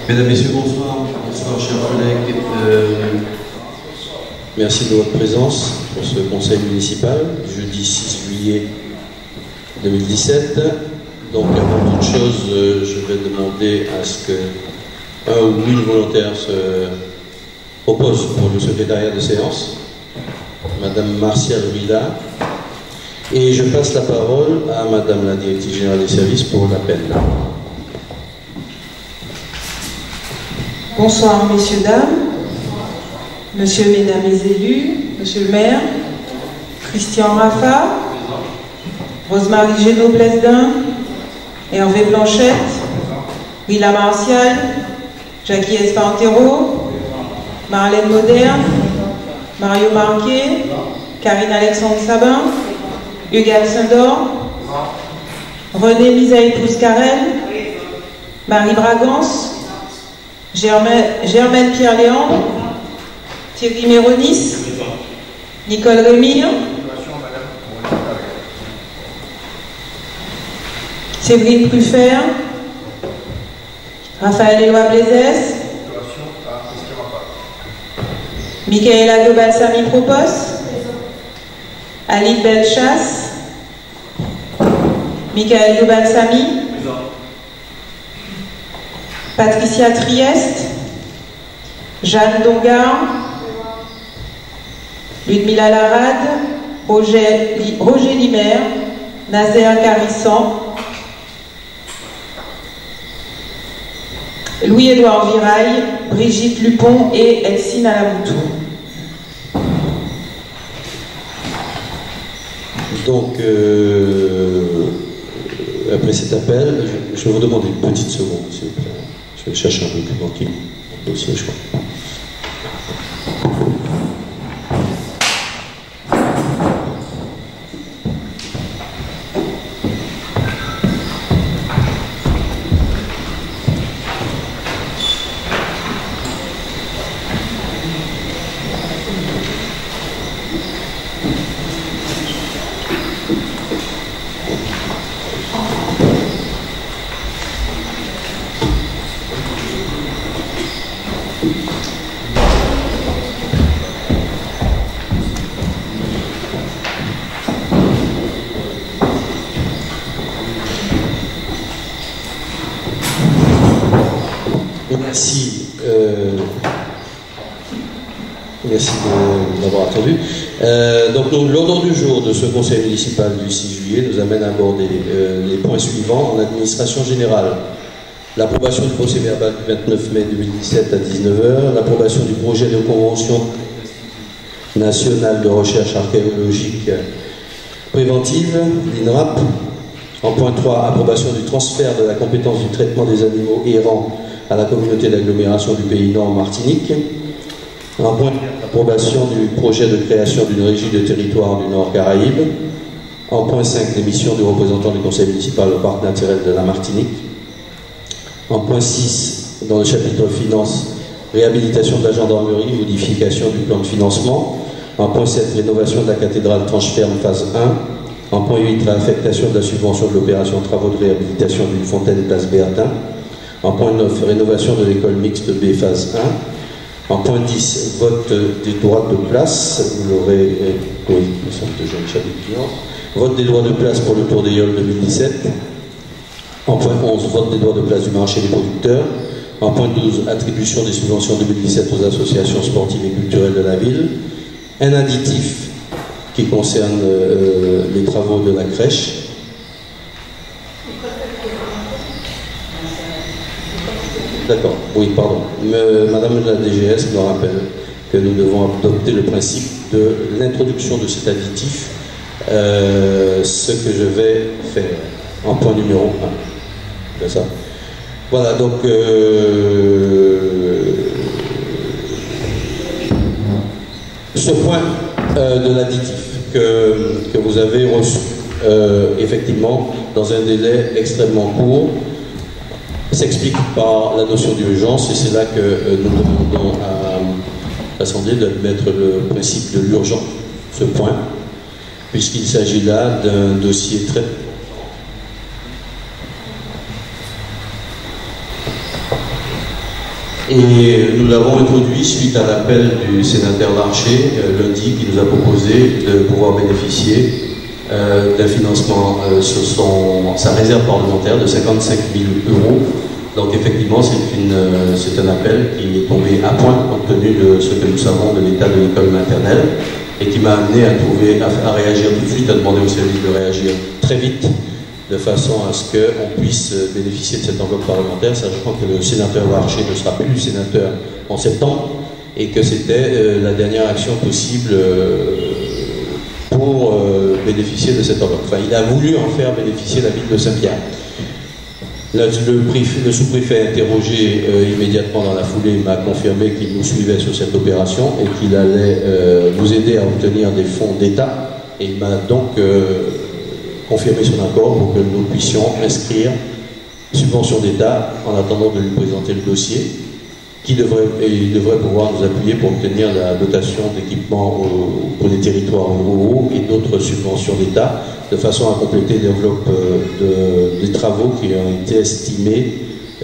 Mesdames, Messieurs, bonsoir. Bonsoir, chers collègues. Merci de votre présence pour ce conseil municipal, jeudi 6 juillet 2017. Donc, avant toute chose, je vais demander à ce que un ou une volontaire se propose pour le secrétariat de séance, Madame Marcia Ruida. Et je passe la parole à Madame la directrice générale des services pour l'appel. Bonsoir, messieurs, dames, monsieur, mesdames les élus, monsieur le maire, Christian Raffa, Rosemarie Génaud-Blesdin, Hervé Blanchette, Willa Martial, Jackie Espantero, Marlène Moderne, Mario Marquet, Karine Alexandre Sabin, Hugues Alcindor, René Misaï-Pouscarel, Marie Bragance, Germaine Pierre-Léandre, Thierry Méronis, Nicole Rémire, Séverine Truffert, Raphaël Éloi Blaisès, Michaela Gobalsami Propos, Ali Belchas, Michael Gobalsami, Patricia Trieste, Jeanne Dongard, Ludmila Larade, Roger Limer, Nazaire Carissan, Louis-Édouard Viraille, Brigitte Lupon et Elsine Alamoutou. Donc, après cet appel, je vais vous demander une petite seconde, s'il vous plaît. Je vais chercher un document qui est dossier, je crois. Merci d'avoir attendu. Donc, l'ordre du jour de ce conseil municipal du 6 juillet nous amène à aborder les points suivants en administration générale. L'approbation du procès verbal du 29 mai 2017 à 19h, l'approbation du projet de convention nationale de recherche archéologique préventive, l'INRAP. En point 3, approbation du transfert de la compétence du traitement des animaux errants à la communauté d'agglomération du Pays Nord Martinique. En point 4, approbation du projet de création d'une régie de territoire du Nord Caraïbes. En point 5, l'émission du représentant du conseil municipal au parc naturel de la Martinique. En point 6, dans le chapitre finances, réhabilitation de la gendarmerie, modification du plan de financement. En point 7, rénovation de la cathédrale Tranche-Ferme phase 1. En point 8, réaffectation de la subvention de l'opération travaux de réhabilitation d'une fontaine place Béatin. En point 9, rénovation de l'école mixte B phase 1. En point 10, vote des droits de place. Vous l'aurez, oui, nous sommes déjà au chapitre finance. Vote des droits de place pour le Tour des Yoles 2017. En point 11, vote des droits de place du marché des producteurs. En point 12, attribution des subventions 2017 aux associations sportives et culturelles de la ville. Un additif qui concerne les travaux de la crèche. D'accord, oui, pardon. Madame la DGS me rappelle que nous devons adopter le principe de l'introduction de cet additif, ce que je vais faire en point numéro 1. C'est ça. Voilà, donc ce point de l'additif que vous avez reçu, effectivement, dans un délai extrêmement court, s'explique par la notion d'urgence, et c'est là que nous demandons à l'Assemblée d'admettre le principe de l'urgence, ce point, puisqu'il s'agit là d'un dossier très... Et nous l'avons introduit suite à l'appel du sénateur Larcher lundi, qui nous a proposé de pouvoir bénéficier d'un financement sur sa réserve parlementaire de 55 000 €. Donc effectivement, c'est un appel qui est tombé à point compte tenu de ce que nous savons de l'état de l'école maternelle et qui m'a amené à réagir tout de suite, à demander au service de réagir très vite de façon à ce qu'on puisse bénéficier de cette enveloppe parlementaire, sachant que le sénateur Larcher ne sera plus sénateur en septembre et que c'était la dernière action possible pour bénéficier de cette enveloppe. Enfin, il a voulu en faire bénéficier la ville de Saint-Pierre. Le sous-préfet interrogé immédiatement dans la foulée m'a confirmé qu'il nous suivait sur cette opération et qu'il allait nous aider à obtenir des fonds d'État. Et il m'a donc confirmer son accord pour que nous puissions inscrire subvention d'État en attendant de lui présenter le dossier, il devrait pouvoir nous appuyer pour obtenir la dotation d'équipement pour les territoires ruraux et d'autres subventions d'État, de façon à compléter l'enveloppe des travaux qui ont été estimés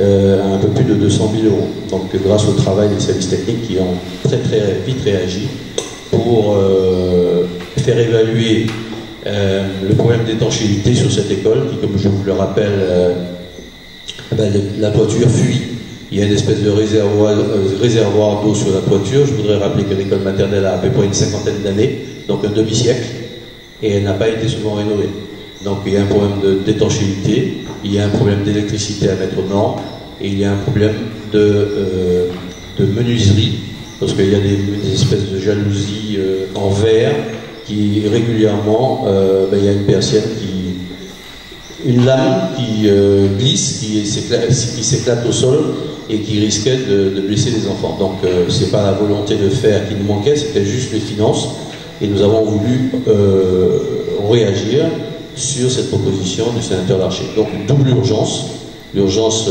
à un peu plus de 200 000 €. Donc grâce au travail des services techniques qui ont très vite réagi pour faire évaluer le problème d'étanchéité sur cette école qui, comme je vous le rappelle, la toiture fuit. Il y a une espèce de réservoir d'eau sur la toiture. Je voudrais rappeler que l'école maternelle a à peu près une cinquantaine d'années, donc un demi-siècle, et elle n'a pas été souvent rénovée. Donc il y a un problème d'étanchéité, il y a un problème d'électricité à mettre aux normes, et il y a un problème de menuiserie, parce qu'il y a des espèces de jalousies en verre qui régulièrement, il y a une persienne une lame qui glisse, qui s'éclate au sol et qui risquait de blesser les enfants. Donc c'est pas la volonté de faire qui nous manquait, c'était juste les finances. Et nous avons voulu réagir sur cette proposition du sénateur Larcher. Donc double urgence, l'urgence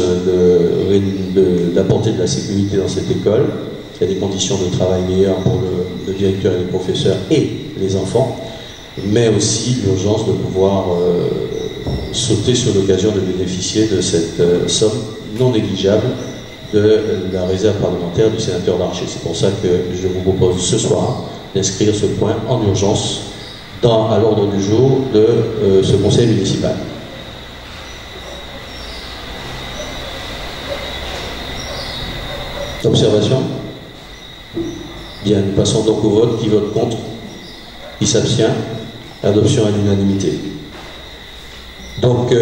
d'apporter de la sécurité dans cette école, qu'il y a des conditions de travail meilleures pour le directeur et les professeurs et les enfants, mais aussi l'urgence de pouvoir sauter sur l'occasion de bénéficier de cette somme non négligeable de la réserve parlementaire du sénateur Larcher. C'est pour ça que je vous propose ce soir d'inscrire ce point en urgence à l'ordre du jour de ce conseil municipal. Observation? Bien, nous passons donc au vote. Qui vote contre? Qui s'abstient? Adoption à l'unanimité. Donc,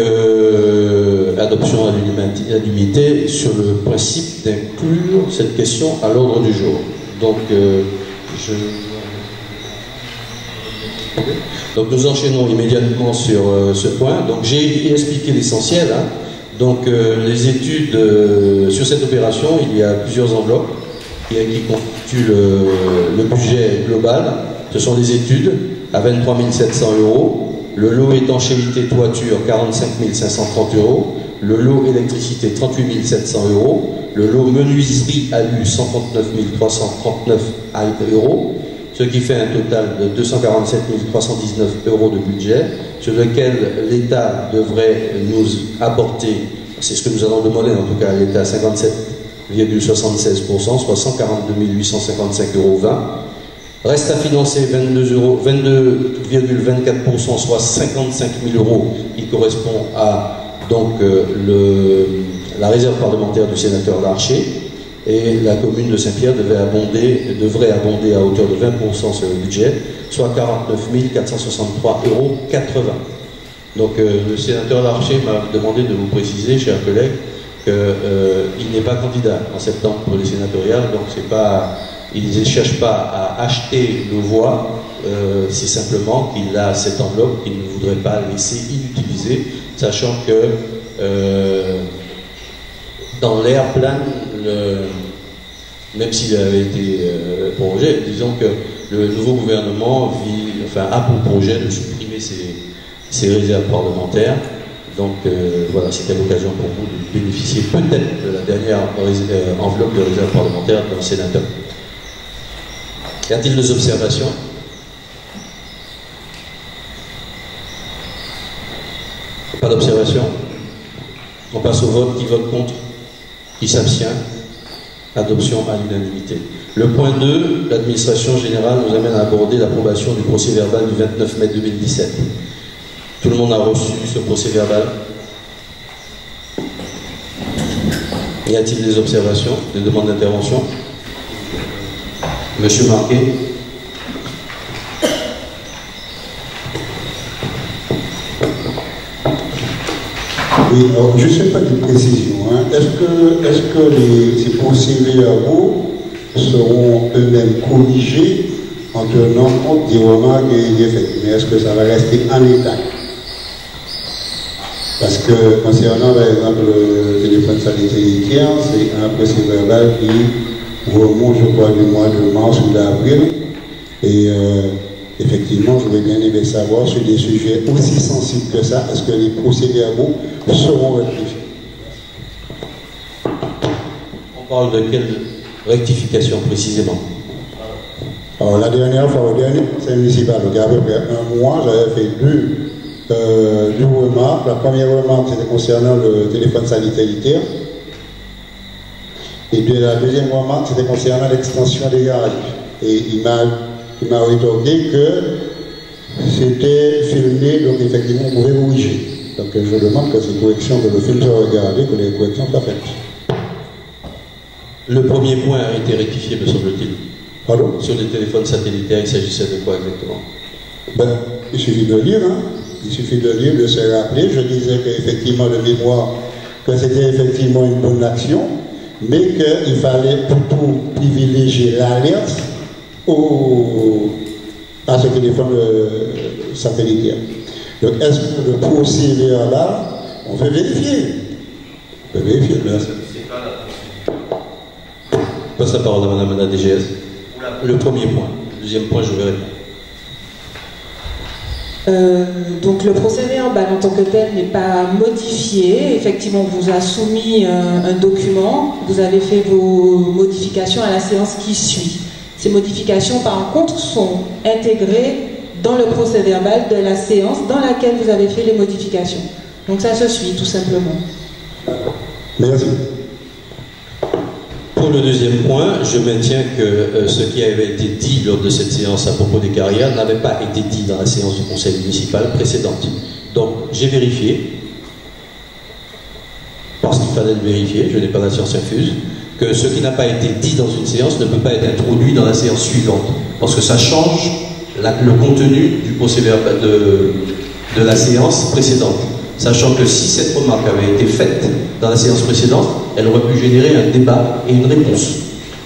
adoption à l'unanimité sur le principe d'inclure cette question à l'ordre du jour. Donc, donc nous enchaînons immédiatement sur ce point. Donc j'ai expliqué l'essentiel. Hein. Donc les études sur cette opération, il y a plusieurs enveloppes qui constituent le budget global. Ce sont des études à 23 700 €. Le lot étanchéité toiture, 45 530 €. Le lot électricité, 38 700 €. Le lot menuiserie alu, 139 339 €. Ce qui fait un total de 247 319 € de budget, sur lequel l'État devrait nous apporter, c'est ce que nous allons demander en tout cas à l'État, 57,76%, soit 142 855,20 €. Reste à financer 22,24%, soit 55 000 €, qui correspond à donc, la réserve parlementaire du sénateur Larcher. Et la commune de Saint-Pierre devrait abonder à hauteur de 20% sur le budget, soit 49 463,80 €. Donc le sénateur Larcher m'a demandé de vous préciser, chers collègues, qu'il n'est pas candidat en septembre pour les sénatoriales, donc il ne cherche pas à acheter nos voix, c'est simplement qu'il a cette enveloppe qu'il ne voudrait pas laisser inutilisée, sachant que dans l'air plane, même s'il avait été prorogé, disons que le nouveau gouvernement a pour projet de supprimer ces réserves parlementaires. Donc voilà, c'était l'occasion pour vous de bénéficier peut-être de la dernière enveloppe de réserve parlementaire d'un sénateur. Y a-t-il des observations? Pas d'observation? On passe au vote. Qui vote contre? Qui s'abstient? Adoption à l'unanimité. Le point 2, l'administration générale nous amène à aborder l'approbation du procès verbal du 29 mai 2017. Tout le monde a reçu ce procès verbal? Y a-t-il des observations, des demandes d'intervention? Monsieur Marquet. Oui, alors, juste une petite précision. Hein. Est-ce que ces procès-verbaux seront eux-mêmes corrigés en tenant compte des remarques et des faits? Mais est-ce que ça va rester en état? Parce que concernant par exemple le téléphone satellitaire, c'est un procès-verbal qui remonte, je crois, du mois de mars ou d'avril. Et effectivement, je voudrais bien aimer savoir sur des sujets aussi sensibles que ça, est-ce que les procès-verbaux seront rectifiés? On parle de quelle rectification précisément? Alors la dernière fois, au dernier conseil municipal, il y a à peu près un mois, j'avais fait deux remarques. La première remarque, c'était concernant le téléphone satellitaire. Et puis la deuxième remarque, c'était concernant l'extension des garages. Et il m'a rétorqué que c'était filmé, donc effectivement, on pouvait corriger. Donc je demande que ces corrections, que le film soit regardé, que les corrections soient faites. Le premier point a été rectifié, me semble-t-il. Pardon? Sur les téléphones satellitaires, il s'agissait de quoi exactement? Ben, il suffit de lire, hein. Il suffit de lire, de se rappeler. Je disais qu'effectivement, de mémoire, que c'était effectivement une bonne action, mais qu'il fallait plutôt privilégier l'alerte à ce téléphone satellitaire. Donc, est-ce que le procès-verbal, on peut vérifier? On peut vérifier. Je passe la parole à Madame la DGS. Le premier point. Le deuxième point, je vais répondre. Donc le procès verbal en tant que tel n'est pas modifié. Effectivement, on vous a soumis un document. Vous avez fait vos modifications à la séance qui suit. Ces modifications, par contre, sont intégrées dans le procès verbal de la séance dans laquelle vous avez fait les modifications. Donc ça se suit, tout simplement. Merci. Pour le deuxième point, je maintiens que ce qui avait été dit lors de cette séance à propos des carrières n'avait pas été dit dans la séance du conseil municipal précédente. Donc, j'ai vérifié, parce qu'il fallait le vérifier, je n'ai pas la science infuse, que ce qui n'a pas été dit dans une séance ne peut pas être introduit dans la séance suivante, parce que ça change le contenu du procès verbal de la séance précédente. Sachant que si cette remarque avait été faite dans la séance précédente, elle aurait pu générer un débat et une réponse.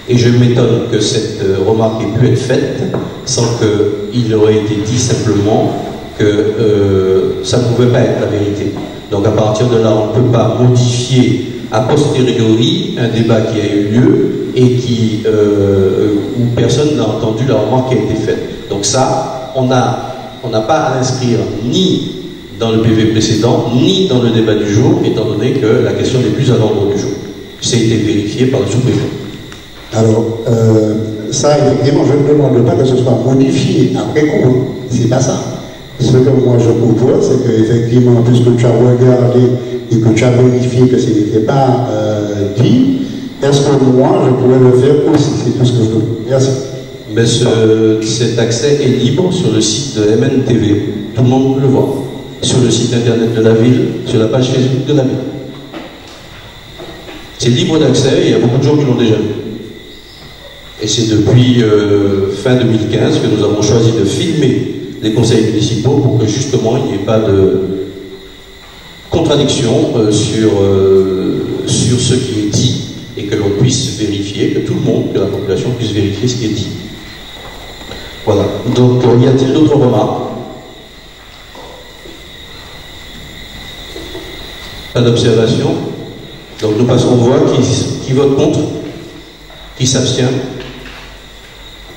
Et je m'étonne que cette remarque ait pu être faite sans qu'il aurait été dit simplement que ça ne pouvait pas être la vérité. Donc à partir de là, on ne peut pas modifier a posteriori un débat qui a eu lieu et où personne n'a entendu la remarque qui a été faite. Donc ça, on n'a pas à l'inscrire ni dans le PV précédent, ni dans le débat du jour, étant donné que la question n'est plus à l'ordre du jour. C'est été vérifié par le sous-préfet. Alors, ça, effectivement, je ne demande pas que ce soit modifié après coup. C'est pas ça. Ce que moi je propose, c'est qu'effectivement, puisque tu as regardé et que tu as vérifié que ce n'était pas dit, est-ce que moi, je pourrais le faire aussi? C'est tout ce que je veux. Merci. Mais cet accès est libre sur le site de MNTV. Tout le monde peut le voir. Sur le site internet de la ville, sur la page Facebook de la ville. C'est libre d'accès et il y a beaucoup de gens qui l'ont déjà vu. Et c'est depuis fin 2015 que nous avons choisi de filmer les conseils municipaux pour que justement il n'y ait pas de contradiction sur ce qui est dit et que l'on puisse vérifier, que tout le monde, que la population puisse vérifier ce qui est dit. Voilà. Donc, y a-t-il d'autres remarques? Pas d'observation. Donc nous passons aux voix. Qui vote contre? Qui s'abstient?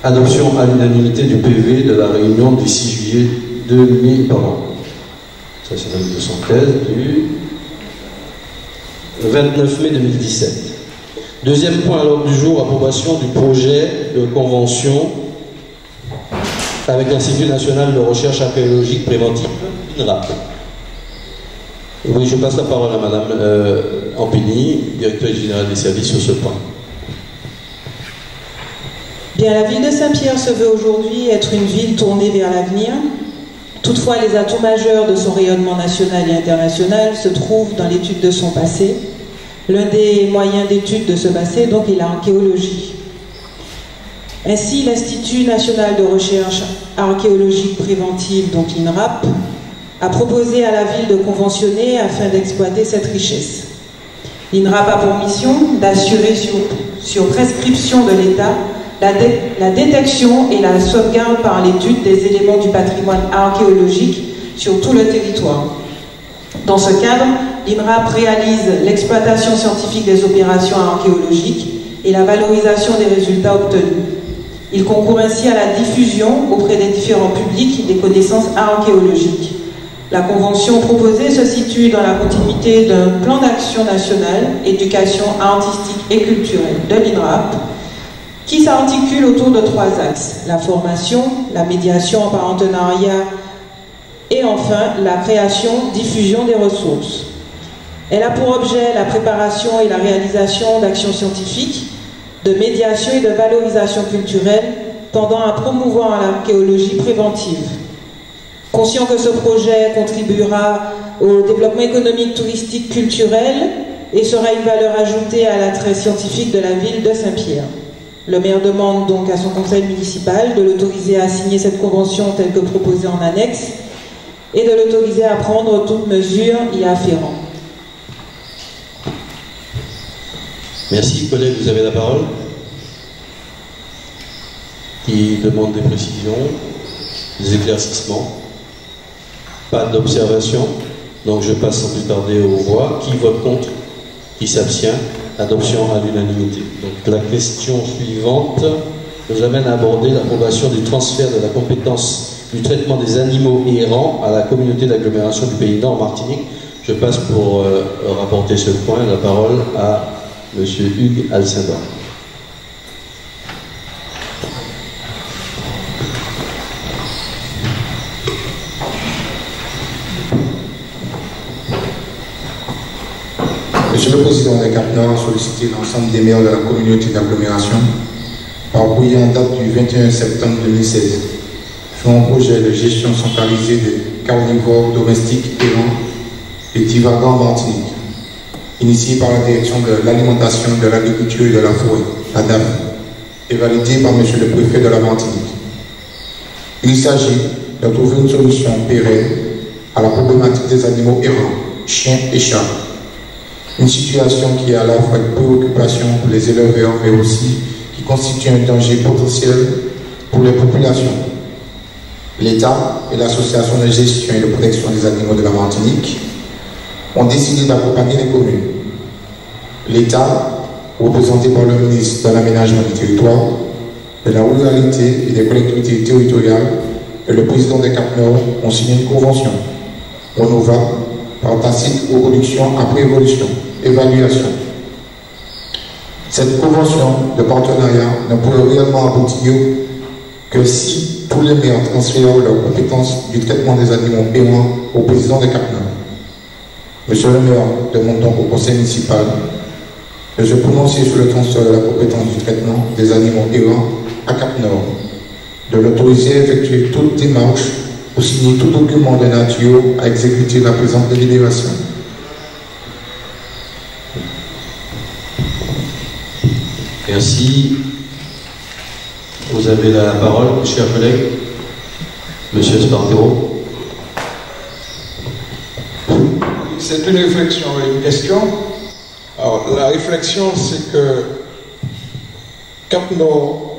Adoption à l'unanimité du PV de la réunion du 6 juillet 2000, pardon. Ça c'est le 213 du 29 mai 2017. Deuxième point à l'ordre du jour, approbation du projet de convention avec l'Institut national de recherche archéologique préventive, INRAP. Oui, je passe la parole à Madame Ampigny, directrice générale des services sur ce point. Bien, la ville de Saint-Pierre se veut aujourd'hui être une ville tournée vers l'avenir. Toutefois, les atouts majeurs de son rayonnement national et international se trouvent dans l'étude de son passé. L'un des moyens d'étude de ce passé, donc, est l'archéologie. Ainsi, l'Institut national de recherche archéologique préventive, donc l'INRAP, a proposé à la ville de conventionner afin d'exploiter cette richesse. L'INRAP a pour mission d'assurer sur prescription de l'État la détection et la sauvegarde par l'étude des éléments du patrimoine archéologique sur tout le territoire. Dans ce cadre, l'INRAP réalise l'exploitation scientifique des opérations archéologiques et la valorisation des résultats obtenus. Il concourt ainsi à la diffusion auprès des différents publics des connaissances archéologiques. La convention proposée se situe dans la continuité d'un plan d'action national, éducation artistique et culturelle de l'INRAP, qui s'articule autour de 3 axes: la formation, la médiation en partenariat et enfin la création, diffusion des ressources. Elle a pour objet la préparation et la réalisation d'actions scientifiques, de médiation et de valorisation culturelle tendant à promouvoir l'archéologie préventive. Conscient que ce projet contribuera au développement économique, touristique, culturel et sera une valeur ajoutée à l'attrait scientifique de la ville de Saint-Pierre. Le maire demande donc à son conseil municipal de l'autoriser à signer cette convention telle que proposée en annexe et de l'autoriser à prendre toutes mesures y afférentes. Merci, collègue, vous avez la parole. Qui demande des précisions, des éclaircissements. Pas d'observation, donc je passe sans plus tarder aux voix. Qui vote contre? Qui s'abstient? Adoption à l'unanimité. Donc la question suivante nous amène à aborder l'approbation du transfert de la compétence du traitement des animaux errants à la communauté d'agglomération du Pays Nord Martinique. Je passe pour rapporter ce point la parole à M. Hugues Alcindor. Monsieur le Président des Cap-Nord a sollicité l'ensemble des maires de la communauté d'agglomération par courrier en date du 21 septembre 2016 sur un projet de gestion centralisée des carnivores domestiques errants et divagants en Martinique, initié par la direction de l'alimentation, de l'agriculture et de la forêt, la DAF, et validé par Monsieur le Préfet de la Martinique. Il s'agit de trouver une solution pérenne à la problématique des animaux errants, chiens et chats. Une situation qui est à la fois une préoccupation pour les éleveurs, mais aussi qui constitue un danger potentiel pour les populations. L'État et l'Association de gestion et de protection des animaux de la Martinique ont décidé d'accompagner les communes. L'État, représenté par le ministre de l'Aménagement du Territoire, de la Ruralité et des collectivités territoriales, et le président des Cap-Nord ont signé une convention renouvelable par tacite évolution après évaluation. Cette convention de partenariat ne pourrait réellement aboutir que si tous les maires transfèrent leurs compétences du traitement des animaux errants au président des Cap-Nord. Monsieur le maire demande donc au conseil municipal de se prononcer sur le transfert de la compétence du traitement des animaux errants à Cap-Nord, de l'autoriser à effectuer toute démarche ou signer tout document de nature à exécuter la présente délibération. Merci. Vous avez la parole, chers collègues. Monsieur Spartero. C'est une réflexion et une question. Alors, la réflexion, c'est que Cap-Nord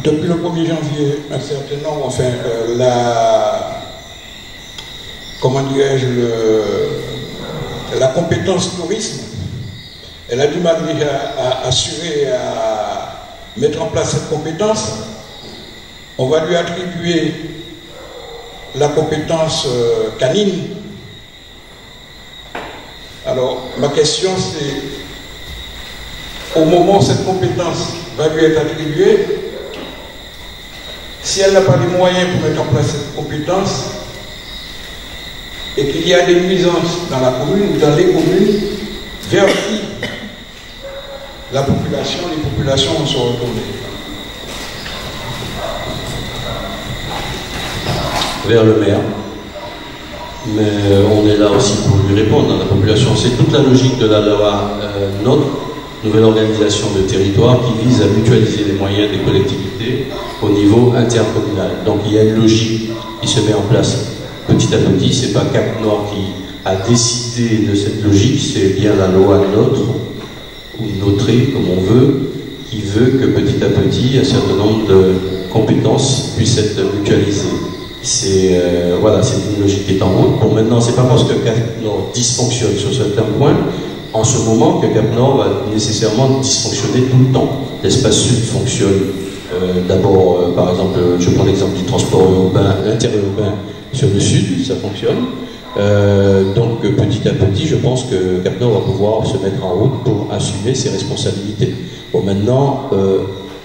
depuis le 1er janvier, un certain nombre, enfin, comment dirais-je, la compétence tourisme, elle a du mal déjà à assurer, à mettre en place cette compétence. On va lui attribuer la compétence canine. Alors, ma question c'est, au moment où cette compétence va lui être attribuée, si elle n'a pas les moyens pour mettre en place cette compétence et qu'il y a des nuisances dans la commune ou dans les communes, vers qui les populations vont se retourner vers le maire. Mais on est là aussi pour lui répondre dans la population. C'est toute la logique de la loi NOTRe, nouvelle organisation de territoire, qui vise à mutualiser les moyens des collectivités au niveau intercommunal. Donc il y a une logique qui se met en place petit à petit. C'est pas Cap Nord qui a décidé de cette logique, c'est bien la loi NOTRe, ou NOTRe comme on veut, qui veut que petit à petit un certain nombre de compétences puissent être mutualisées. C'est voilà, c'est une logique qui est en route. Pour maintenant, c'est pas parce que Cap Nord dysfonctionne sur certains points en ce moment que Cap Nord va nécessairement dysfonctionner tout le temps. L'espace sud fonctionne d'abord, par exemple, je prends l'exemple du transport urbain, interurbain sur le sud, ça fonctionne. Donc petit à petit, je pense que Cap Nord va pouvoir se mettre en route pour assumer ses responsabilités. Bon, maintenant,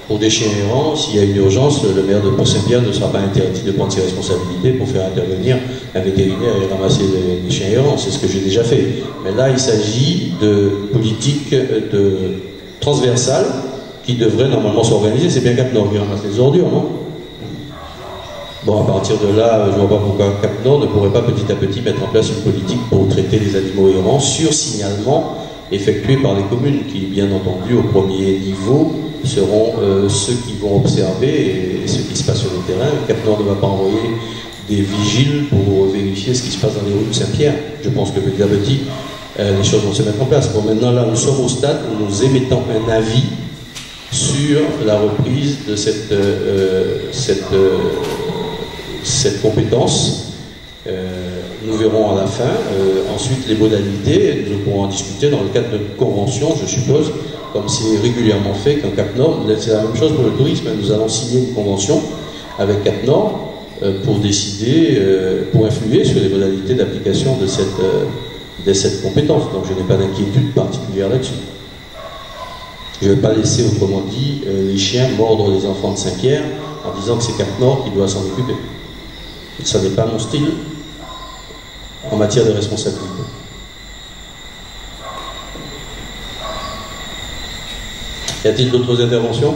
pour des chiens errants, s'il y a une urgence, le maire de Pont-Saint-Pierre ne sera pas interdit de prendre ses responsabilités pour faire intervenir un vétérinaire et ramasser les chiens errants. C'est ce que j'ai déjà fait. Mais là, il s'agit de politique transversale qui devrait normalement s'organiser. C'est bien Cap Nord qui ramasse les ordures, non? Bon, à partir de là, je ne vois pas pourquoi Cap Nord ne pourrait pas petit à petit mettre en place une politique pour traiter les animaux errants sur signalement effectué par les communes qui, bien entendu, au premier niveau, seront ceux qui vont observer et ce qui se passe sur le terrain. Cap Nord ne va pas envoyer des vigiles pour vérifier ce qui se passe dans les rues de Saint-Pierre. Je pense que petit à petit, les choses vont se mettre en place. Bon, maintenant, là, nous sommes au stade où nous émettons un avis sur la reprise de cette compétence. Nous verrons à la fin. Ensuite, les modalités, nous pourrons en discuter dans le cadre de convention, je suppose, comme c'est régulièrement fait qu'un Cap Nord. C'est la même chose pour le tourisme. Nous allons signer une convention avec Cap Nord pour décider, pour influer sur les modalités d'application de cette compétence. Donc je n'ai pas d'inquiétude particulière là-dessus. Je ne vais pas laisser, autrement dit, les chiens mordre les enfants de Saint-Pierre en disant que c'est Cap Nord qui doit s'en occuper. Ça n'est pas mon style en matière de responsabilité. Y a-t-il d'autres interventions?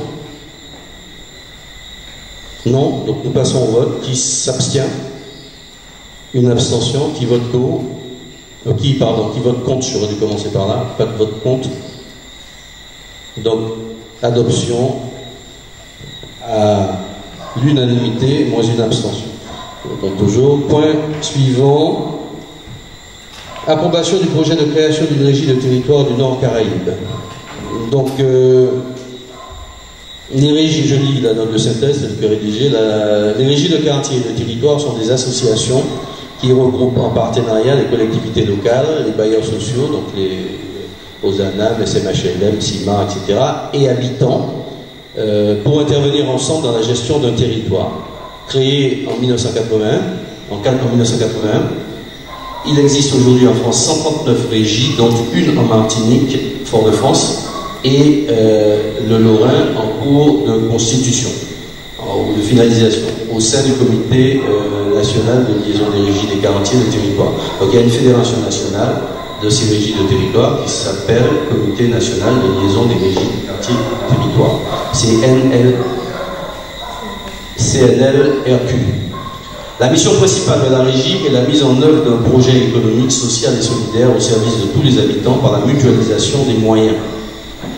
Non, donc nous passons au vote. Qui s'abstient? Une abstention. Qui vote pour? Qui vote contre? J'aurais dû commencer par là. Pas de vote contre. Donc, adoption à l'unanimité, moins une abstention. Donc, toujours. Point suivant. Approbation du projet de création d'une régie de territoire du Nord Caraïbe. Donc, les régies, je lis la note de synthèse telle que rédigée, les régies de quartier et de territoire sont des associations qui regroupent en partenariat les collectivités locales, les bailleurs sociaux, donc les OSANAM, SMHLM, CIMA, etc., et habitants, pour intervenir ensemble dans la gestion d'un territoire. Créé en 1981, il existe aujourd'hui en France 139 régies, dont une en Martinique, Fort-de-France, et le Lorrain en cours de constitution, ou de finalisation, au sein du comité national de liaison des régies des quartiers de territoire. Donc il y a une fédération nationale de ces régies de territoire qui s'appelle Comité national de liaison des régies des quartiers de territoire. C'est CNLRQ. La mission principale de la régie est la mise en œuvre d'un projet économique, social et solidaire au service de tous les habitants par la mutualisation des moyens.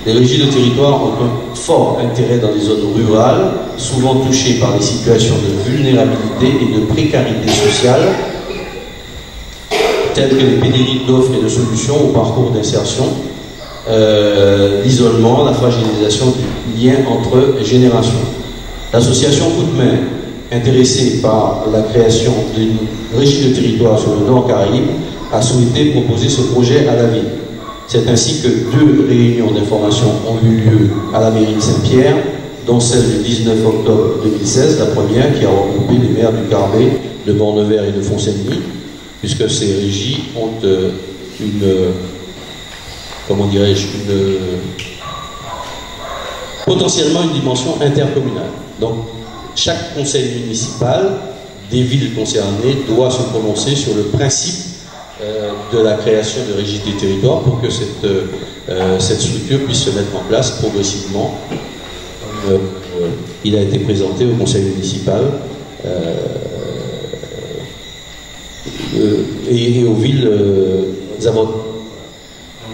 Les régies de territoire ont un fort intérêt dans les zones rurales, souvent touchées par des situations de vulnérabilité et de précarité sociale, telles que les pénuries d'offres et de solutions au parcours d'insertion, l'isolement, la fragilisation du lien entre générations. L'association Coup de main, intéressée par la création d'une régie de territoire sur le Nord Caraïbe, a souhaité proposer ce projet à la ville. C'est ainsi que 2 réunions d'information ont eu lieu à la mairie de Saint-Pierre, dont celle du 19 octobre 2016, la première qui a regroupé les maires du Carbet, de Bornevert et de Font-Saint-Denis, puisque ces régies ont potentiellement une dimension intercommunale. Donc, chaque conseil municipal des villes concernées doit se prononcer sur le principe de la création de registre des territoires pour que cette structure puisse se mettre en place progressivement. Il a été présenté au conseil municipal et aux villes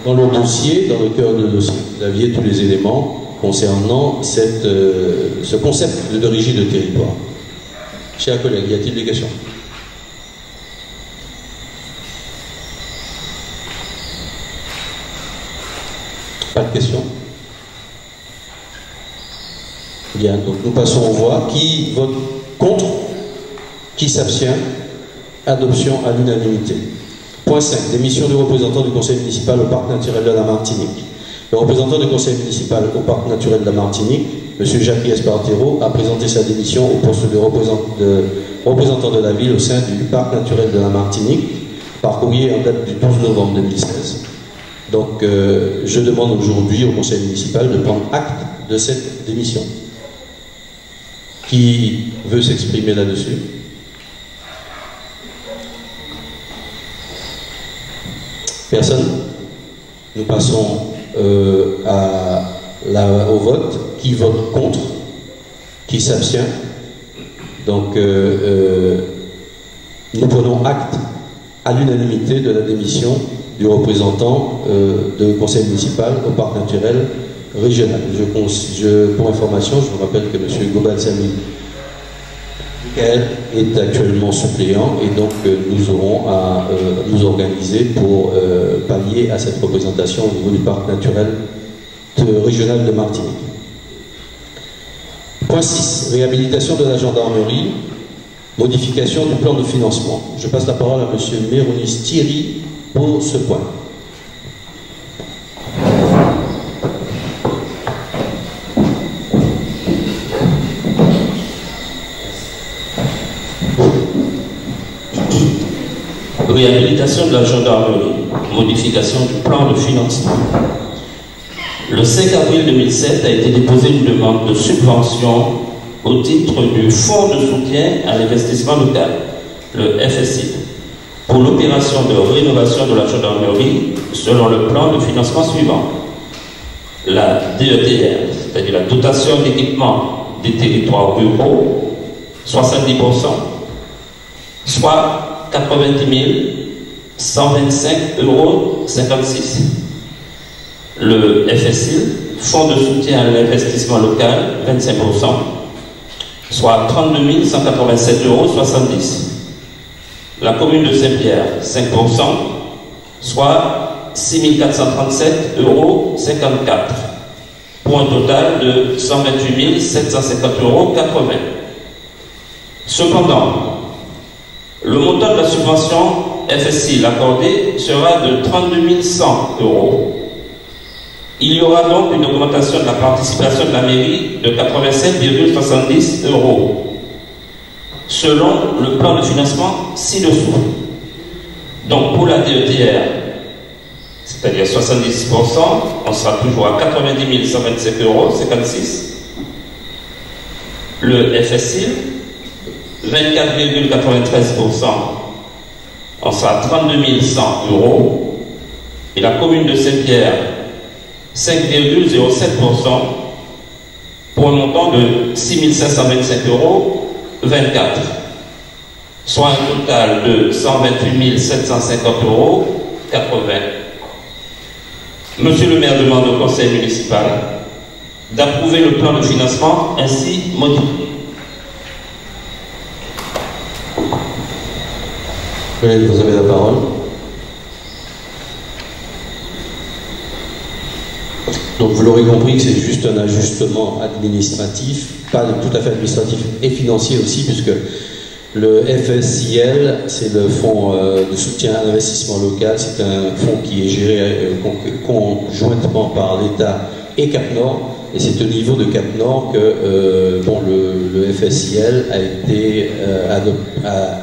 dans le dossier, dans le cœur du dossier. Vous aviez tous les éléments concernant ce concept de registre de territoire. Chers collègues, y a-t-il des questions? Pas de questions? Bien, donc nous passons aux voix. Qui vote contre? Qui s'abstient? Adoption à l'unanimité. Point 5. Démission du représentant du conseil municipal au parc naturel de la Martinique. Le représentant du conseil municipal au parc naturel de la Martinique, M. Jacques Espartero, a présenté sa démission au poste de représentant de la ville au sein du parc naturel de la Martinique, par courrier en date du 12 novembre 2016. Donc, je demande aujourd'hui au conseil municipal de prendre acte de cette démission. Qui veut s'exprimer là-dessus? Personne? Nous passons au vote. Qui vote contre? Qui s'abstient? Donc, nous prenons acte à l'unanimité de la démission du représentant du conseil municipal au parc naturel régional. Pour information, je vous rappelle que M. Gobal Sami est actuellement suppléant et donc nous aurons à nous organiser pour pallier à cette représentation au niveau du parc naturel régional de Martinique. Point 6. Réhabilitation de la gendarmerie, modification du plan de financement. Je passe la parole à M. Méronis Thierry pour ce point. Réhabilitation de la gendarmerie, modification du plan de financement. Le 5 avril 2007 a été déposée une demande de subvention au titre du Fonds de soutien à l'investissement local, le FSI, pour l'opération de rénovation de la gendarmerie selon le plan de financement suivant. La DETR, c'est-à-dire la dotation d'équipement des territoires ruraux, 70%, soit 90 125,56 €. Le FSI, Fonds de soutien à l'investissement local, 25%, soit 32 187,70 €. La commune de Saint-Pierre, 5%, soit 6 437,54 €, pour un total de 128 750,80 €. Cependant, le montant de la subvention FSI accordée sera de 32 100 €. Il y aura donc une augmentation de la participation de la mairie de 87,70 €, selon le plan de financement ci-dessous. Donc pour la DETR, c'est-à-dire 70%, on sera toujours à 90 125,56 €. Le FSI, 24,93%, on sera à 32 100 €. Et la commune de Saint-Pierre, 5,07%, pour un montant de 6 525,24 €, soit un total de 128 750,80 €. Monsieur le maire demande au conseil municipal d'approuver le plan de financement ainsi modifié. Vous avez la parole. Donc vous l'aurez compris que c'est juste un ajustement administratif, pas tout à fait administratif et financier aussi, puisque le FSIL, c'est le fonds de soutien à l'investissement local, c'est un fonds qui est géré conjointement par l'État et Cap-Nord, et c'est au niveau de Cap-Nord que le FSIL a été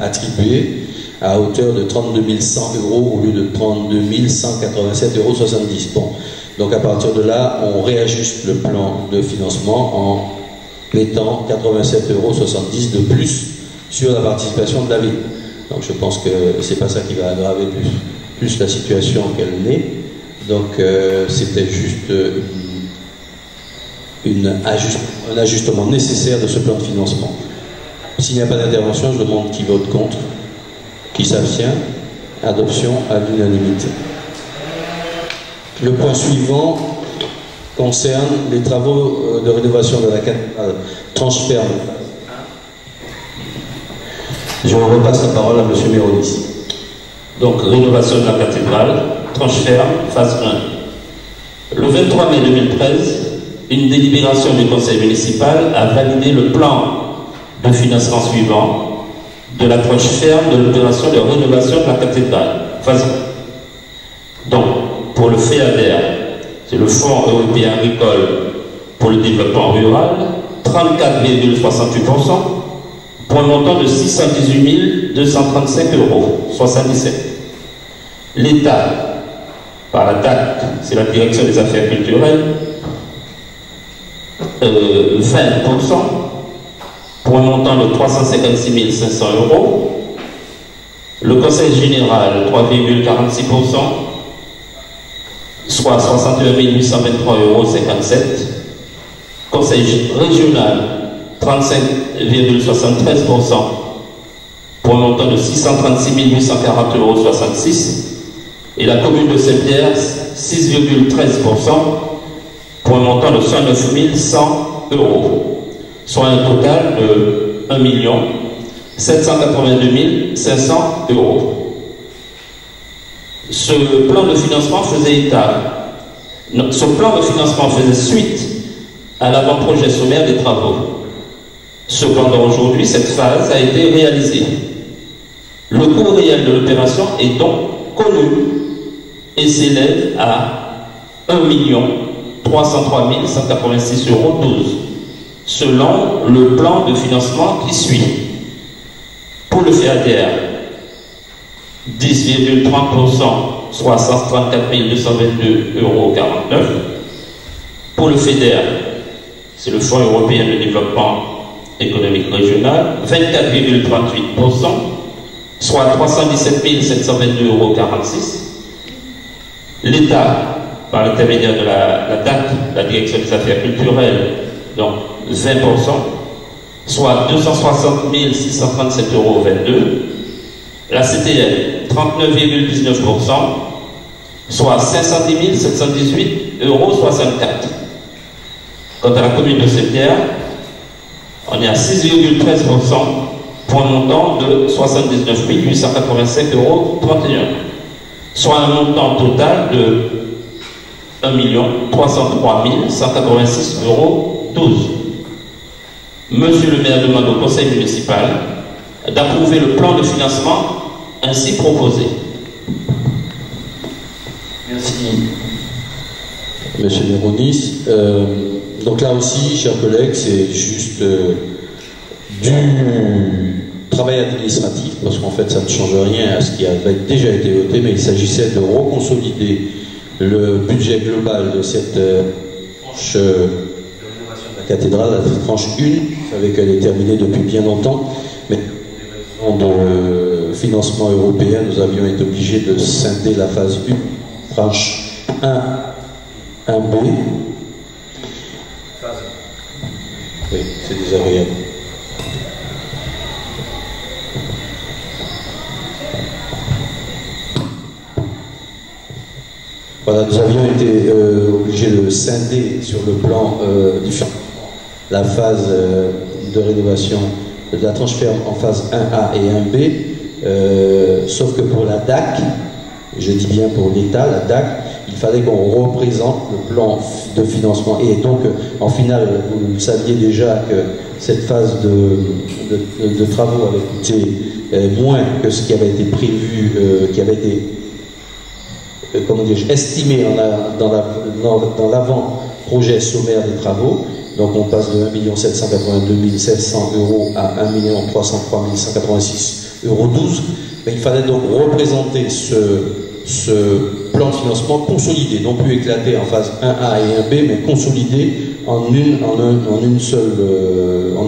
attribué à hauteur de 32 100 € au lieu de 32 187,70 €. Bon. Donc à partir de là, on réajuste le plan de financement en mettant 87,70 € de plus sur la participation de la ville. Donc je pense que c'est pas ça qui va aggraver plus la situation qu'elle n'est. Donc c'était juste un ajustement nécessaire de ce plan de financement. S'il n'y a pas d'intervention, je demande qui vote contre, qui s'abstient. Adoption à l'unanimité. Le point suivant concerne les travaux de rénovation de la cathédrale tranche ferme. Je repasse la parole à M. Méronis. Donc, rénovation de la cathédrale, tranche ferme, phase 1. Le 23 mai 2013, une délibération du conseil municipal a validé le plan de financement suivant de la tranche ferme de l'opération de rénovation de la cathédrale, phase 1. Donc, pour le FEADER, c'est le Fonds européen agricole pour le développement rural, 34,68%, pour un montant de 618 235,77 €. L'État, par la DAC, c'est la Direction des Affaires culturelles, 20%, pour un montant de 356 500 €. Le Conseil général, 3,46%, soit 61 823,57 €. Conseil régional, 35,73%, pour un montant de 636 840,66 €. Et la commune de Saint-Pierre, 6,13%, pour un montant de 109 100 €, soit un total de 1 782 500 €. Ce plan de financement faisait suite à l'avant-projet sommaire des travaux. Cependant, aujourd'hui, cette phase a été réalisée. Le coût réel de l'opération est donc connu et s'élève à 1 303 186,12 €, selon le plan de financement qui suit. Pour le FEADER, 10,30%, soit 134 222,49 €. Pour le FEDER, c'est le Fonds européen de développement économique régional, 24,38%, soit 317 722,46 €. L'État, par l'intermédiaire de la DAC, la Direction des Affaires culturelles, donc 20%, soit 260 637,22 €. La CTL, 39,19%, soit 510 718,64 €. Quant à la commune de Saint-Pierre, on est à 6,13%, pour un montant de 79 885,31 €, soit un montant total de 1 303 186,12 €. Monsieur le maire demande au conseil municipal d'approuver le plan de financement ainsi proposé. Merci. Monsieur Méronis. Donc là aussi, chers collègues, c'est juste du travail administratif, parce qu'en fait, ça ne change rien à ce qui avait déjà été voté, mais il s'agissait de reconsolider le budget global de cette tranche de rénovation de la cathédrale, la tranche 1. Vous savez qu'elle est terminée depuis bien longtemps, mais pour des raisons de financement européen, nous avions été obligés de scinder la phase 1, tranche 1B. Oui, c'est désagréable. Voilà, nous avions été obligés de scinder sur le plan différent la phase de rénovation de la tranche ferme en phase 1A et 1B, sauf que pour la DAC, je dis bien pour l'État, la DAC, il fallait qu'on représente le plan de financement. Et donc, en finale, vous saviez déjà que cette phase de travaux avait coûté moins que ce qui avait été prévu, qui avait été estimé dans l'avant-projet sommaire des travaux. Donc on passe de 1 782 700 € à 1 303 186,12 €. Mais il fallait donc représenter ce plan de financement consolidé, non plus éclaté en phase 1A et 1B, mais consolidé en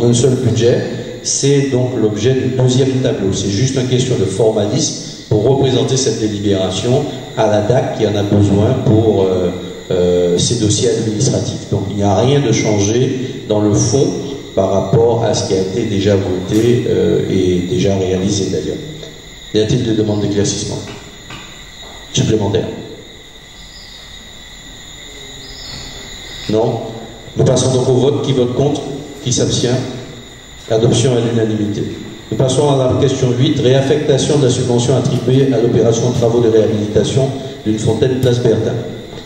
un seul budget. C'est donc l'objet du deuxième tableau. C'est juste une question de formalisme pour représenter cette délibération à la DAC qui en a besoin pour ces dossiers administratifs. Donc il n'y a rien de changé dans le fond par rapport à ce qui a été déjà voté et déjà réalisé d'ailleurs. Y a-t-il des demandes d'éclaircissement supplémentaires? Non. Nous passons donc au vote. Qui vote contre? Qui s'abstient? Adoption à l'unanimité. Nous passons à la question 8, réaffectation de la subvention attribuée à l'opération de travaux de réhabilitation d'une fontaine place Bertin.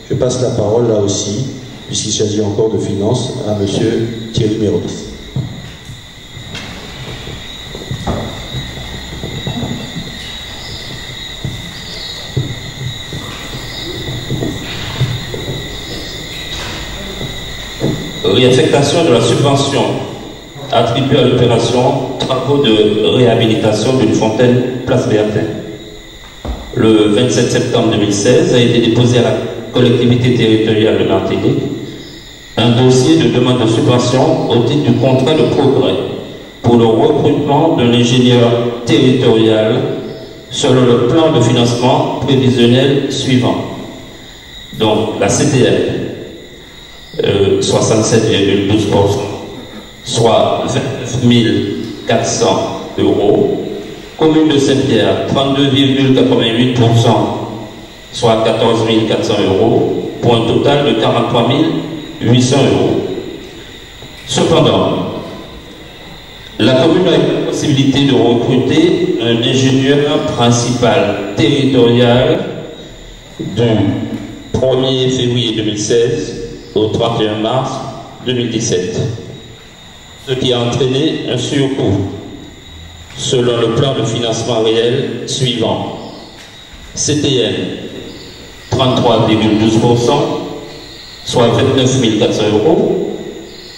Je passe la parole là aussi, puisqu'il s'agit encore de finances, à M. Thierry Mérodis. Réaffectation de la subvention attribuée à l'opération travaux de réhabilitation d'une fontaine place Bertin. Le 27 septembre 2016 a été déposé à la collectivité territoriale de Martinique un dossier de demande de subvention au titre du contrat de progrès pour le recrutement d'un ingénieur territorial selon le plan de financement prévisionnel suivant. Donc la CTM 67,12%, soit 29 400 €. Commune de Saint-Pierre, 32,88%, soit 14 400 €, pour un total de 43 800 €. Cependant, la commune a eu la possibilité de recruter un ingénieur principal territorial du 1er février 2016 au 31 mars 2017, ce qui a entraîné un surcoût selon le plan de financement réel suivant. CTM 33,12%, soit 29 400 €.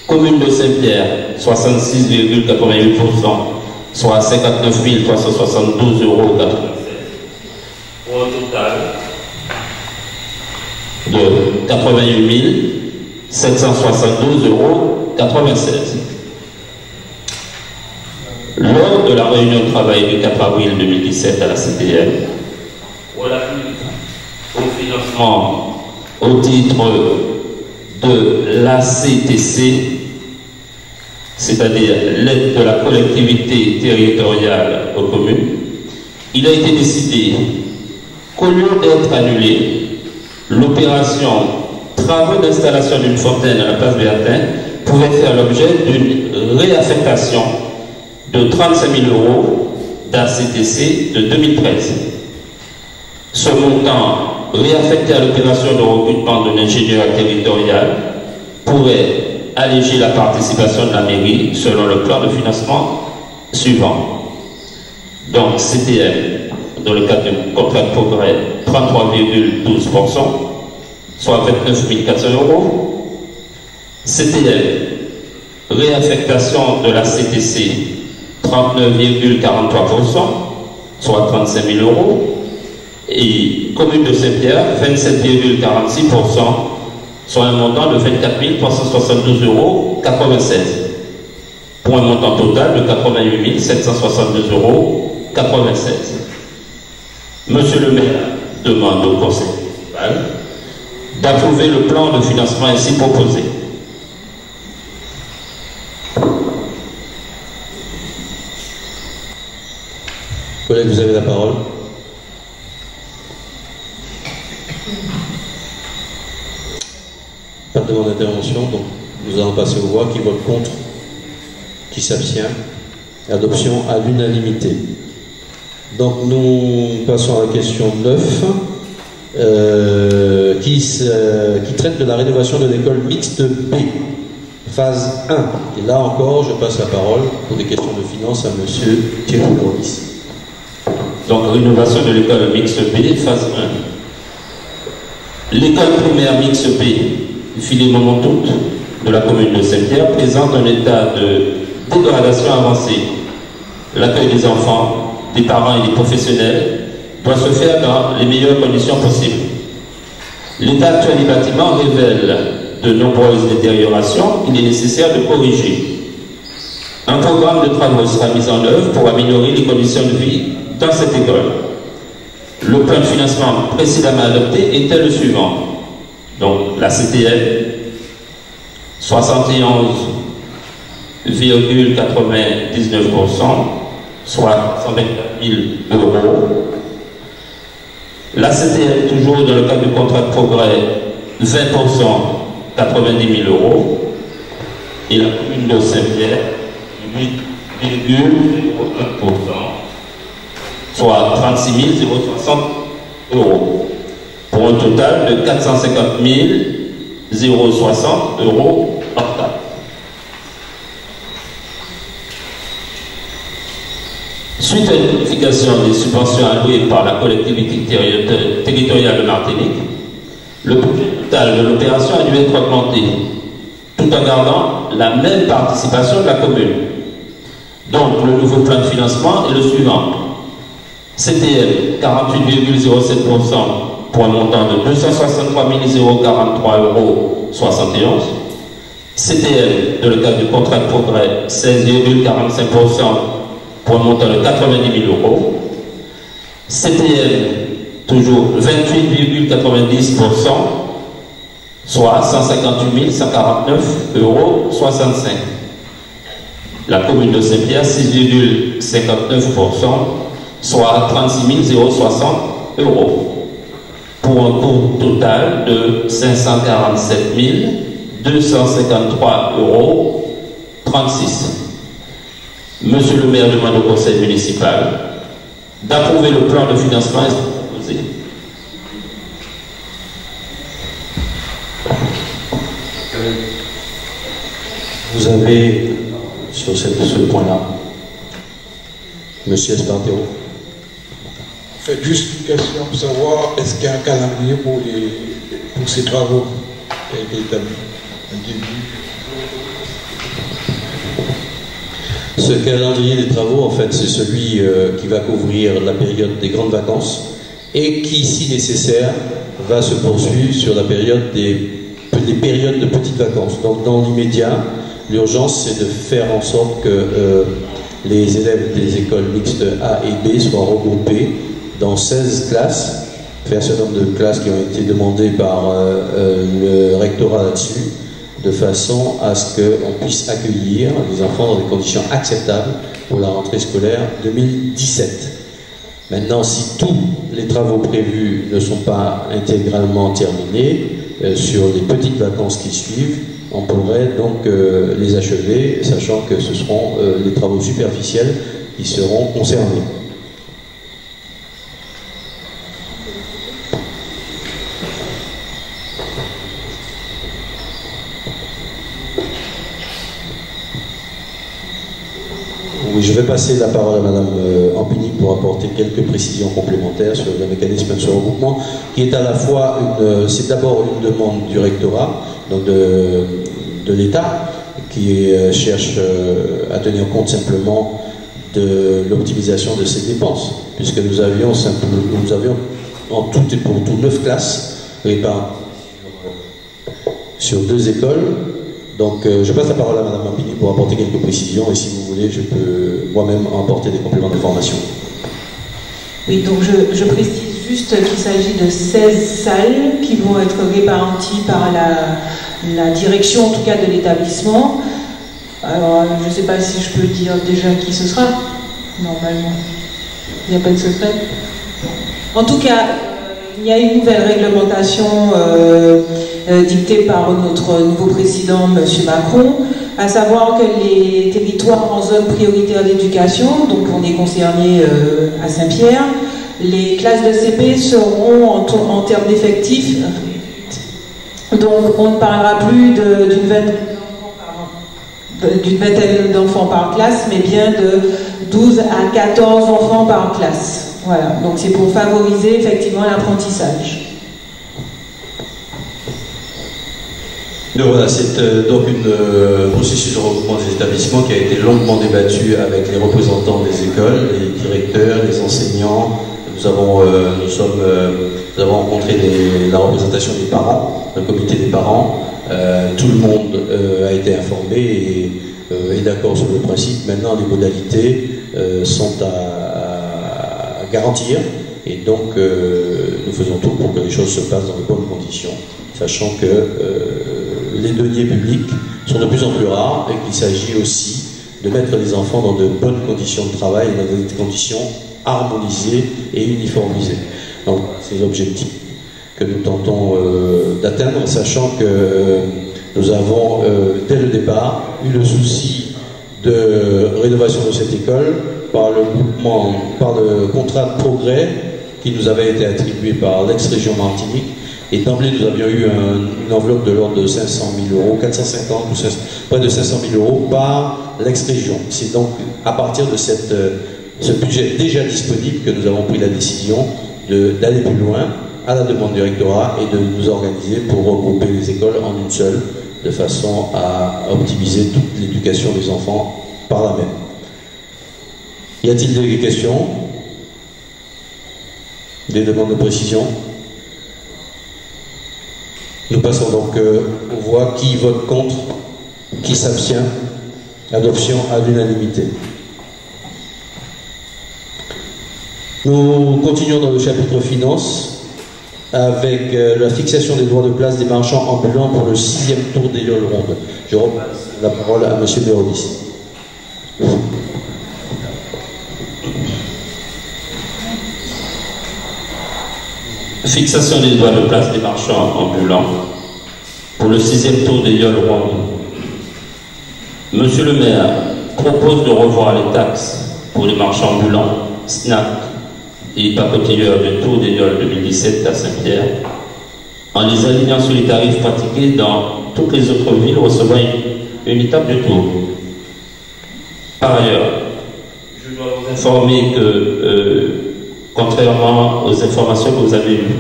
Commune de Saint-Pierre 66,88%, soit 59 372 €, pour un total de 88 772 €. Lors de la réunion de travail du 4 avril 2017 à la CTM, relative au financement au titre de l'ACTC, c'est-à-dire l'aide de la collectivité territoriale aux communes, il a été décidé qu'au lieu d'être annulé, l'opération travaux d'installation d'une fontaine à la place Bertin pouvait faire l'objet d'une réaffectation de 35 000 € d'ACTC de 2013. Ce montant réaffecté à l'opération de recrutement d'un ingénieur territorial pourrait alléger la participation de la mairie selon le plan de financement suivant. Donc CTM, dans le cadre du contrat de progrès, 33,12%, soit 29 400 €. CTM, réaffectation de la CTC, 39,43%, soit 35 000 €. Et commune de Saint-Pierre, 27,46%, soit un montant de 24 372 €, pour un montant total de 88 772 €. Monsieur le maire demande au conseil municipal d'approuver le plan de financement ainsi proposé. Collègue, vous avez la parole. Pas de demande d'intervention, donc nous allons passer aux voix. Qui vote contre? Qui s'abstient? Adoption à l'unanimité. Donc nous passons à la question 9, qui traite de la rénovation de l'école mixte B, phase 1. Et là encore, je passe la parole pour des questions de finances à M. Thierry Mérodis. Donc rénovation de l'école mixte B, phase 1. L'école primaire mixte B, Philémon Montout, de la commune de Saint-Pierre, présente un état de dégradation avancée. L'accueil des enfants, des parents et des professionnels doit se faire dans les meilleures conditions possibles. L'état actuel des bâtiments révèle de nombreuses détériorations qu'il est nécessaire de corriger. Un programme de travaux sera mis en œuvre pour améliorer les conditions de vie dans cette école. Le plan de financement précédemment adopté était le suivant. Donc la CTM, 71,99%, soit 124 000 euros. La CTM, toujours dans le cadre du contrat de progrès, 20%, 90 000 euros. Et la commune de Saint-Pierre, 8,01%, soit 36 060 euros. Pour un total de 450 060 euros hors taxe. Suite à une modification des subventions allouées par la collectivité territoriale de Martinique, le budget total de l'opération a dû être augmenté, tout en gardant la même participation de la commune. Donc, le nouveau plan de financement est le suivant. CTM, 48,07% pour un montant de 263 043,71 euros. CTM, dans le cadre du contrat de progrès, 16,45% pour un montant de 90 000 euros. CTM, toujours 28,90%, soit 158 149,65 euros. La commune de Saint-Pierre, 6,59%, soit 36 060 euros. Pour un coût total de 547 253,36 euros. Monsieur le maire demande au conseil municipal d'approuver le plan de financement proposé. Vous avez, sur ce point-là, Monsieur Espartero. Faites juste une question pour savoir est-ce qu'il y a un calendrier pour ces travaux qui a été établi, un début. Ce calendrier des travaux, en fait, c'est celui qui va couvrir la période des grandes vacances et qui, si nécessaire, va se poursuivre sur la période des périodes de petites vacances. Donc, dans l'immédiat, l'urgence, c'est de faire en sorte que les élèves des écoles mixtes A et B soient regroupés dans 16 classes. Il y a un certain nombre de classes qui ont été demandées par le rectorat là-dessus, de façon à ce qu'on puisse accueillir les enfants dans des conditions acceptables pour la rentrée scolaire 2017. Maintenant, si tous les travaux prévus ne sont pas intégralement terminés, sur les petites vacances qui suivent, on pourrait donc les achever, sachant que ce seront les travaux superficiels qui seront concernés. Oui, je vais passer la parole à Madame Ampigny pour apporter quelques précisions complémentaires sur le mécanisme de ce regroupement, qui est à la fois c'est d'abord une demande du rectorat, donc de l'État, qui cherche à tenir compte simplement de l'optimisation de ses dépenses, puisque nous avions en tout et pour tout 9 classes réparties sur 2 écoles. Donc je passe la parole à Mme Ampigny pour apporter quelques précisions, et si vous voulez, je peux moi-même apporter des compléments d'information. Oui, donc je précise juste qu'il s'agit de 16 salles qui vont être réparties par la direction, en tout cas de l'établissement. Alors, je ne sais pas si je peux dire déjà qui ce sera, normalement. Il n'y a pas de secret. En tout cas, il y a une nouvelle réglementation dictée par notre nouveau président, M. Macron, à savoir que les territoires en zone prioritaire d'éducation, donc on est concerné à Saint-Pierre, les classes de CP seront en termes d'effectifs, donc on ne parlera plus d'une vingtaine d'enfants par classe, mais bien de 12 à 14 enfants par classe. Voilà, donc c'est pour favoriser effectivement l'apprentissage. Donc voilà, c'est donc un processus de regroupement des établissements qui a été longuement débattu avec les représentants des écoles, les directeurs, les enseignants. Nous avons rencontré la représentation des parents, le comité des parents. Tout le monde a été informé et est d'accord sur le principe. Maintenant, les modalités sont à garantir, et donc nous faisons tout pour que les choses se passent dans de bonnes conditions, sachant que les deniers publics sont de plus en plus rares et qu'il s'agit aussi de mettre les enfants dans de bonnes conditions de travail et dans des conditions harmonisées et uniformisées. Donc, c'est l'objectif que nous tentons d'atteindre, sachant que nous avons, dès le départ, eu le souci de rénovation de cette école par le contrat de progrès qui nous avait été attribué par l'ex-région Martinique. Et d'emblée, nous avions eu une enveloppe de l'ordre de 500 000 euros, 450 ou près de 500 000 euros par l'ex-région. C'est donc à partir de ce budget déjà disponible que nous avons pris la décision d'aller plus loin à la demande du rectorat et de nous organiser pour regrouper les écoles en une seule, de façon à optimiser toute l'éducation des enfants par la même. Y a-t-il des questions? Des demandes de précision? Nous passons donc aux voix. Qui vote contre? Qui s'abstient? Adoption à l'unanimité. Nous continuons dans le chapitre finances avec la fixation des droits de place des marchands ambulants pour le 6e tour des Yoles Rondes. Je repasse la parole à M. Bérodis. Fixation des droits de place des marchands ambulants pour le 6e tour des Yoles Rondes. Monsieur le maire propose de revoir les taxes pour les marchands ambulants, SNAP et pacotilleurs de tour des Yoles 2017 à Saint-Pierre, en les alignant sur les tarifs pratiqués dans toutes les autres villes recevant une étape de tour. Par ailleurs, je dois vous informer que contrairement aux informations que vous avez eues,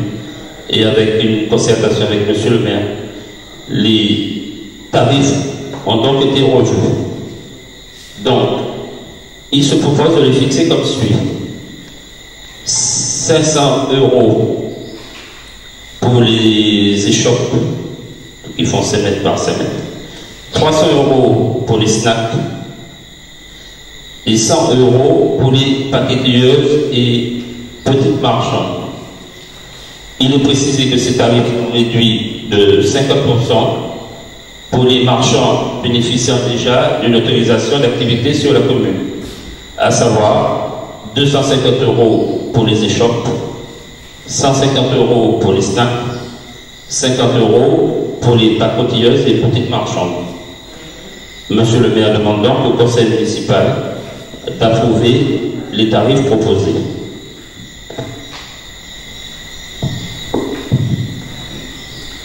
et avec une concertation avec monsieur le maire, les tarifs ont donc été revus. Donc, il se propose de les fixer comme suit. 500 € pour les échoppes qui font 5 mètres par 5 mètres. 300 € pour les snacks. Et 100 € pour les paquetilleuses et petites marchandes. Il est précisé que ces tarifs sont réduits de 50% pour les marchands bénéficiant déjà d'une autorisation d'activité sur la commune, à savoir 250 € pour les échoppes, 150 € pour les snacks, 50 € pour les pacotilleuses et petites marchandes. Monsieur le maire demande donc au conseil municipal d'approuver les tarifs proposés.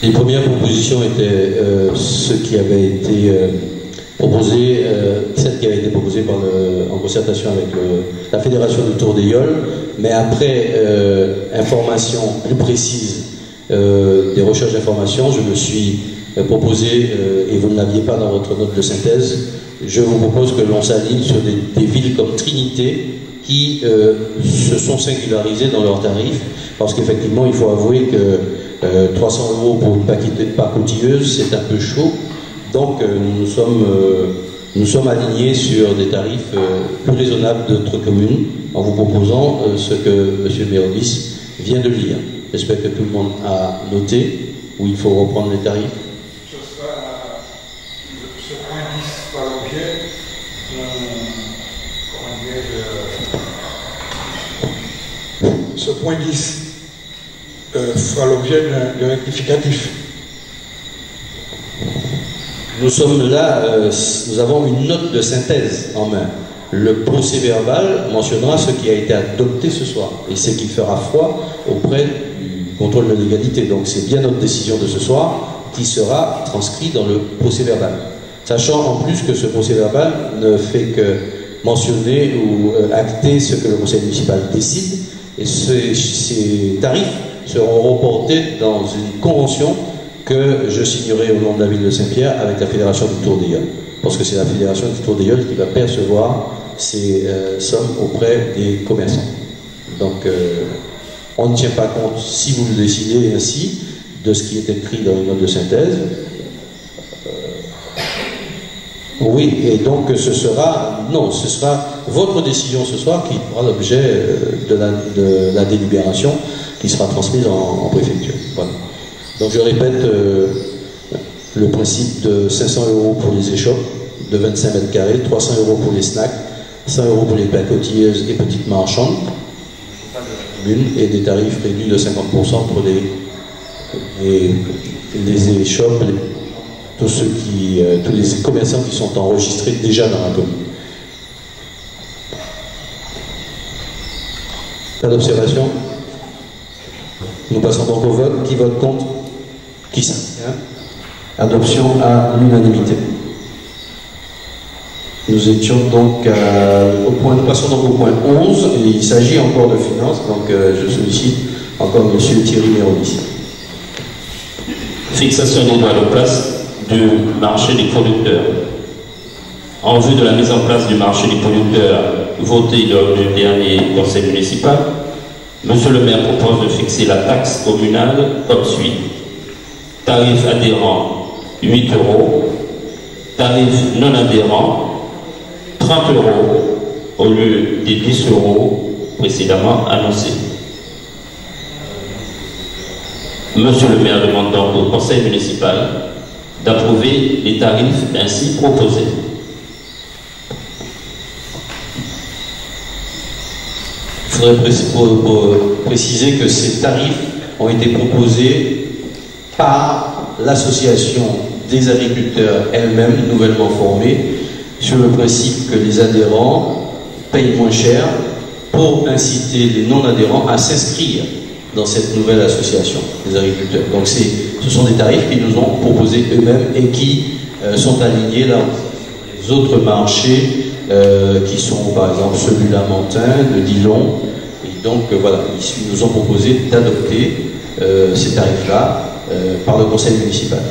Les premières propositions étaient ce qui avait été proposé, celle qui avait été proposée en concertation avec la Fédération du Tour des Yoles, mais après information plus précise des recherches d'information, je me suis proposé, et vous ne l'aviez pas dans votre note de synthèse, je vous propose que l'on s'aligne sur des villes comme Trinité qui se sont singularisées dans leurs tarifs, parce qu'effectivement il faut avouer que 300 € pour une pacotilleuse, c'est un peu chaud. Donc nous sommes alignés sur des tarifs plus raisonnables de notre commune en vous proposant ce que M. Bérodis vient de lire. J'espère que tout le monde a noté où il faut reprendre les tarifs. Ce point 10 par l'objet, ce point 10 fera l'objet de rectificatif. Nous sommes là, nous avons une note de synthèse en main. Le procès-verbal mentionnera ce qui a été adopté ce soir et ce qui fera foi auprès du contrôle de légalité. Donc c'est bien notre décision de ce soir qui sera transcrit dans le procès-verbal. Sachant en plus que ce procès-verbal ne fait que mentionner ou acter ce que le conseil municipal décide, et ces tarifs seront reportés dans une convention que je signerai au nom de la ville de Saint-Pierre avec la Fédération du Tour des Yoles. Parce que c'est la Fédération du Tour des Yoles qui va percevoir ces sommes auprès des commerçants. Donc on ne tient pas compte, si vous le décidez ainsi, de ce qui est écrit dans les notes de synthèse. Oui, et donc ce sera votre décision ce soir qui fera l'objet de la délibération qui sera transmise en préfecture. Voilà. Donc je répète le principe de 500 € pour les échoppes de 25 mètres carrés, 300 € pour les snacks, 100 € pour les pacotilleuses et petites marchandes, et des tarifs réduits de 50% pour les échoppes, tous les commerçants qui sont enregistrés déjà dans la commune. Pas d'observation? Nous passons donc au vote. Qui vote contre? Qui s'abstient? Adoption à l'unanimité. Nous étions donc nous passons donc au point 11, et il s'agit encore de finances, donc je sollicite encore M. Thierry Méronis. Fixation des droits de place du marché des producteurs. En vue de la mise en place du marché des producteurs voté lors du dernier conseil municipal, Monsieur le maire propose de fixer la taxe communale comme suit. Tarif adhérent 8 €, tarif non adhérent 30 € au lieu des 10 € précédemment annoncés. Monsieur le maire demande donc au conseil municipal d'approuver les tarifs ainsi proposés. Il faudrait préciser que ces tarifs ont été proposés par l'association des agriculteurs elle-même, nouvellement formée, sur le principe que les adhérents payent moins cher pour inciter les non-adhérents à s'inscrire dans cette nouvelle association des agriculteurs. Donc ce sont des tarifs qu'ils nous ont proposés eux-mêmes et qui sont alignés là les autres marchés qui sont par exemple celui de Lamentin, de Dillon. Et donc voilà, ils nous ont proposé d'adopter ces tarifs-là par le conseil municipal.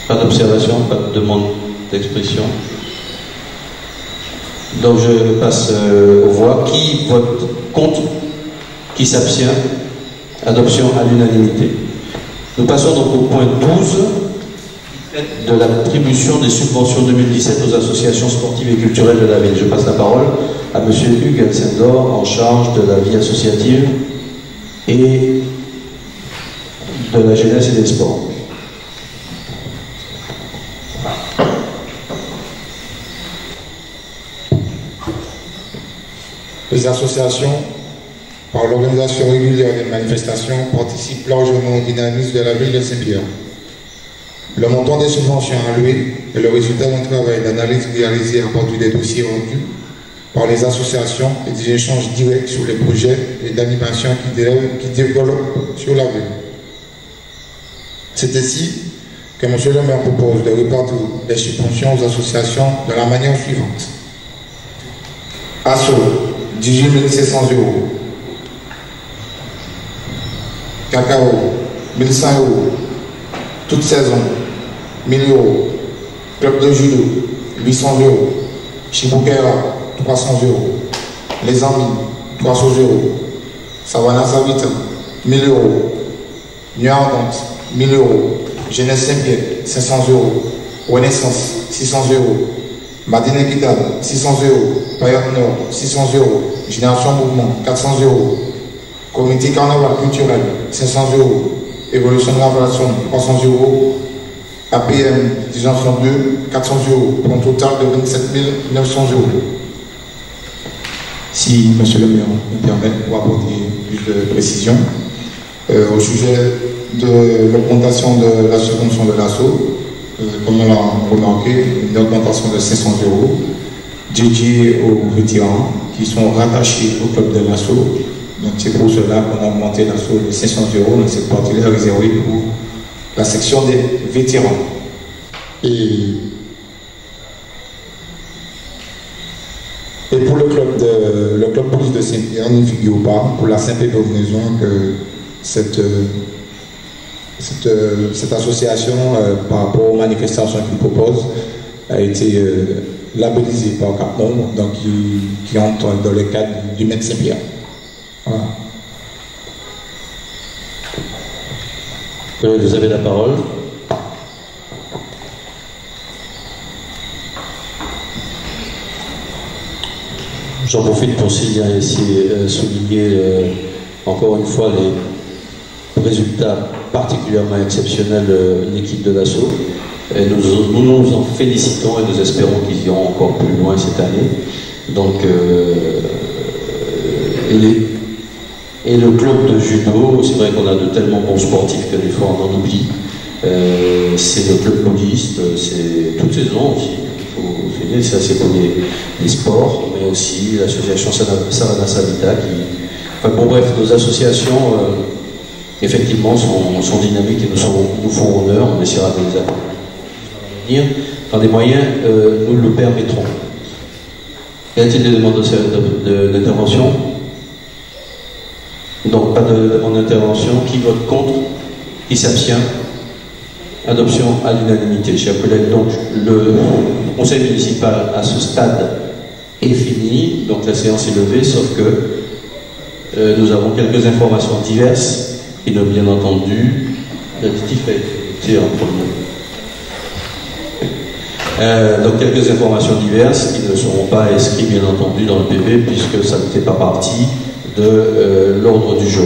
Pas d'observation, pas de demande d'expression. Donc je passe aux voix. Qui vote contre? Qui s'abstient? Adoption à l'unanimité. Nous passons donc au point 12 de l'attribution des subventions 2017 aux associations sportives et culturelles de la ville. Je passe la parole à M. Hugues Elsendor, en charge de la vie associative et de la jeunesse et des sports. Les associations, par l'organisation régulière des manifestations, participent largement au dynamisme de la ville de Saint-Pierre. Le montant des subventions allouées est le résultat d'un travail d'analyse réalisé à partir des dossiers rendus par les associations et des échanges directs sur les projets et d'animation qui développent sur la ville. C'est ainsi que M. le maire propose de répartir les subventions aux associations de la manière suivante. ASSO, 18 700 €. Cacao, 1100 €. Toute saison, 1000 €. Club de judo, 800 €. Chiboukéra, 300 €. Les Amis, 300 €. Savannah Savita, 1000 €. Nuit Ardente, 1000 €. Jeunesse Saint-Pierre, 500 €. Renaissance, 600 €. Madine Equitable, 600 €. Payot Nord, 600 €. Génération Mouvement, 400 €. Comité Carnaval Culturel, 500 €. Évolution de la relation, 300 €. APM 1902, 400 €, pour un total de 27 900 €. Si M. le maire me permet, pour apporter plus de précision, au sujet de l'augmentation de la subvention de l'ASSO, comme on l'a remarqué, une augmentation de 500 € dédiée aux vétérans qui sont rattachés au club de l'ASSO. Donc c'est pour cela qu'on a augmenté l'ASSO de 500 € dans cette partie-là réservée pour la section des vétérans. Et pour le club police de Saint-Pierre ne figure pas, pour la simple et bonne raison que cette association, par rapport aux manifestations qu'il propose, a été labellisée par Cap-Nombre, donc qui entre dans le cadre du Maître Saint-Pierre. Voilà. Vous avez la parole. J'en profite pour souligner encore une fois les résultats particulièrement exceptionnels de l'équipe de l'ASSO. Nous nous en félicitons et nous espérons qu'ils iront encore plus loin cette année. Donc, et le club de judo, c'est vrai qu'on a de tellement bons sportifs que des fois on en oublie. C'est le club bouddhiste, c'est toute saison aussi. Ça c'est pour les sports, mais aussi l'association Sarana Savita qui... Enfin bon bref, nos associations effectivement sont dynamiques et nous font honneur, on essaiera de les accompagner. Quand des moyens nous le permettront. Y a-t-il des demandes d'intervention? Donc pas de demande d'intervention. Qui vote contre? Qui s'abstient? Adoption à l'unanimité. Chers collègues, donc le conseil municipal à ce stade est fini, donc la séance est levée, sauf que nous avons quelques informations diverses qui n'ont bien entendu. L'additif a été en premier. Donc quelques informations diverses qui ne seront pas inscrites bien entendu dans le PV puisque ça ne fait pas partie de l'ordre du jour.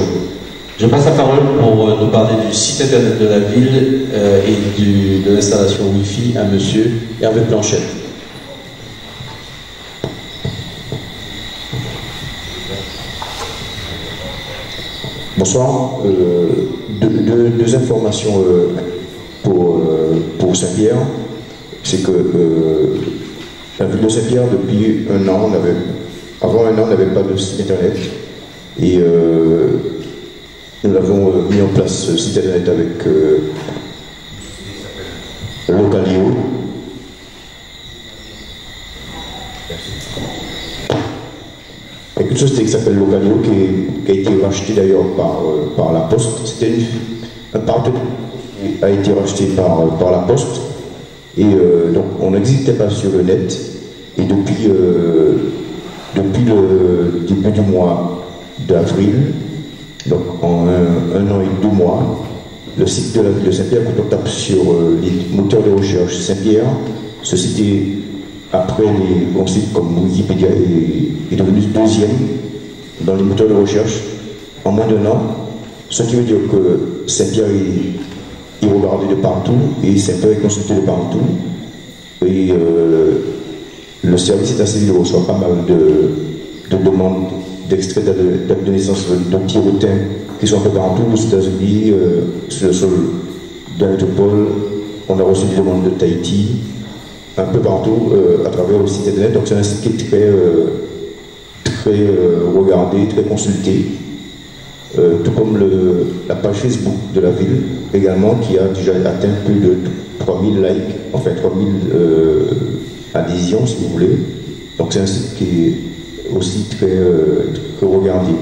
Je passe la parole pour nous parler du site internet de la ville et de l'installation Wi-Fi à monsieur Hervé Planchette. Bonsoir. Deux informations pour Saint-Pierre. C'est que la ville de Saint-Pierre, depuis avant un an, n'avait pas de site internet. Et nous avons mis en place ce site internet avec Localio. Avec une société qui s'appelle Localio, qui a été rachetée d'ailleurs par la Poste. C'était un partenaire qui a été racheté par la Poste. Et donc on n'existait pas sur le net. Et depuis le début du mois d'avril, donc en un an et 2 mois, le site de la ville de Saint-Pierre, quand on tape sur les moteurs de recherche Saint-Pierre, ce site est, après les grands sites comme Wikipédia, est devenu deuxième dans les moteurs de recherche en moins d'1 an, ce qui veut dire que Saint-Pierre est regardé de partout et Saint-Pierre est consulté de partout. Et le service est assez il reçoit pas mal de demandes d'extraits d'actes de naissance de petits rotins qui sont un peu partout aux États-Unis, sur le sol de la métropole. On a reçu des demandes de Tahiti, un peu partout à travers le site internet. Donc c'est un site qui est très regardé, très consulté. Tout comme la page Facebook de la ville également, qui a déjà atteint plus de 3000 likes, enfin 3000 adhésions si vous voulez. Donc c'est un site qui est aussi très regardé.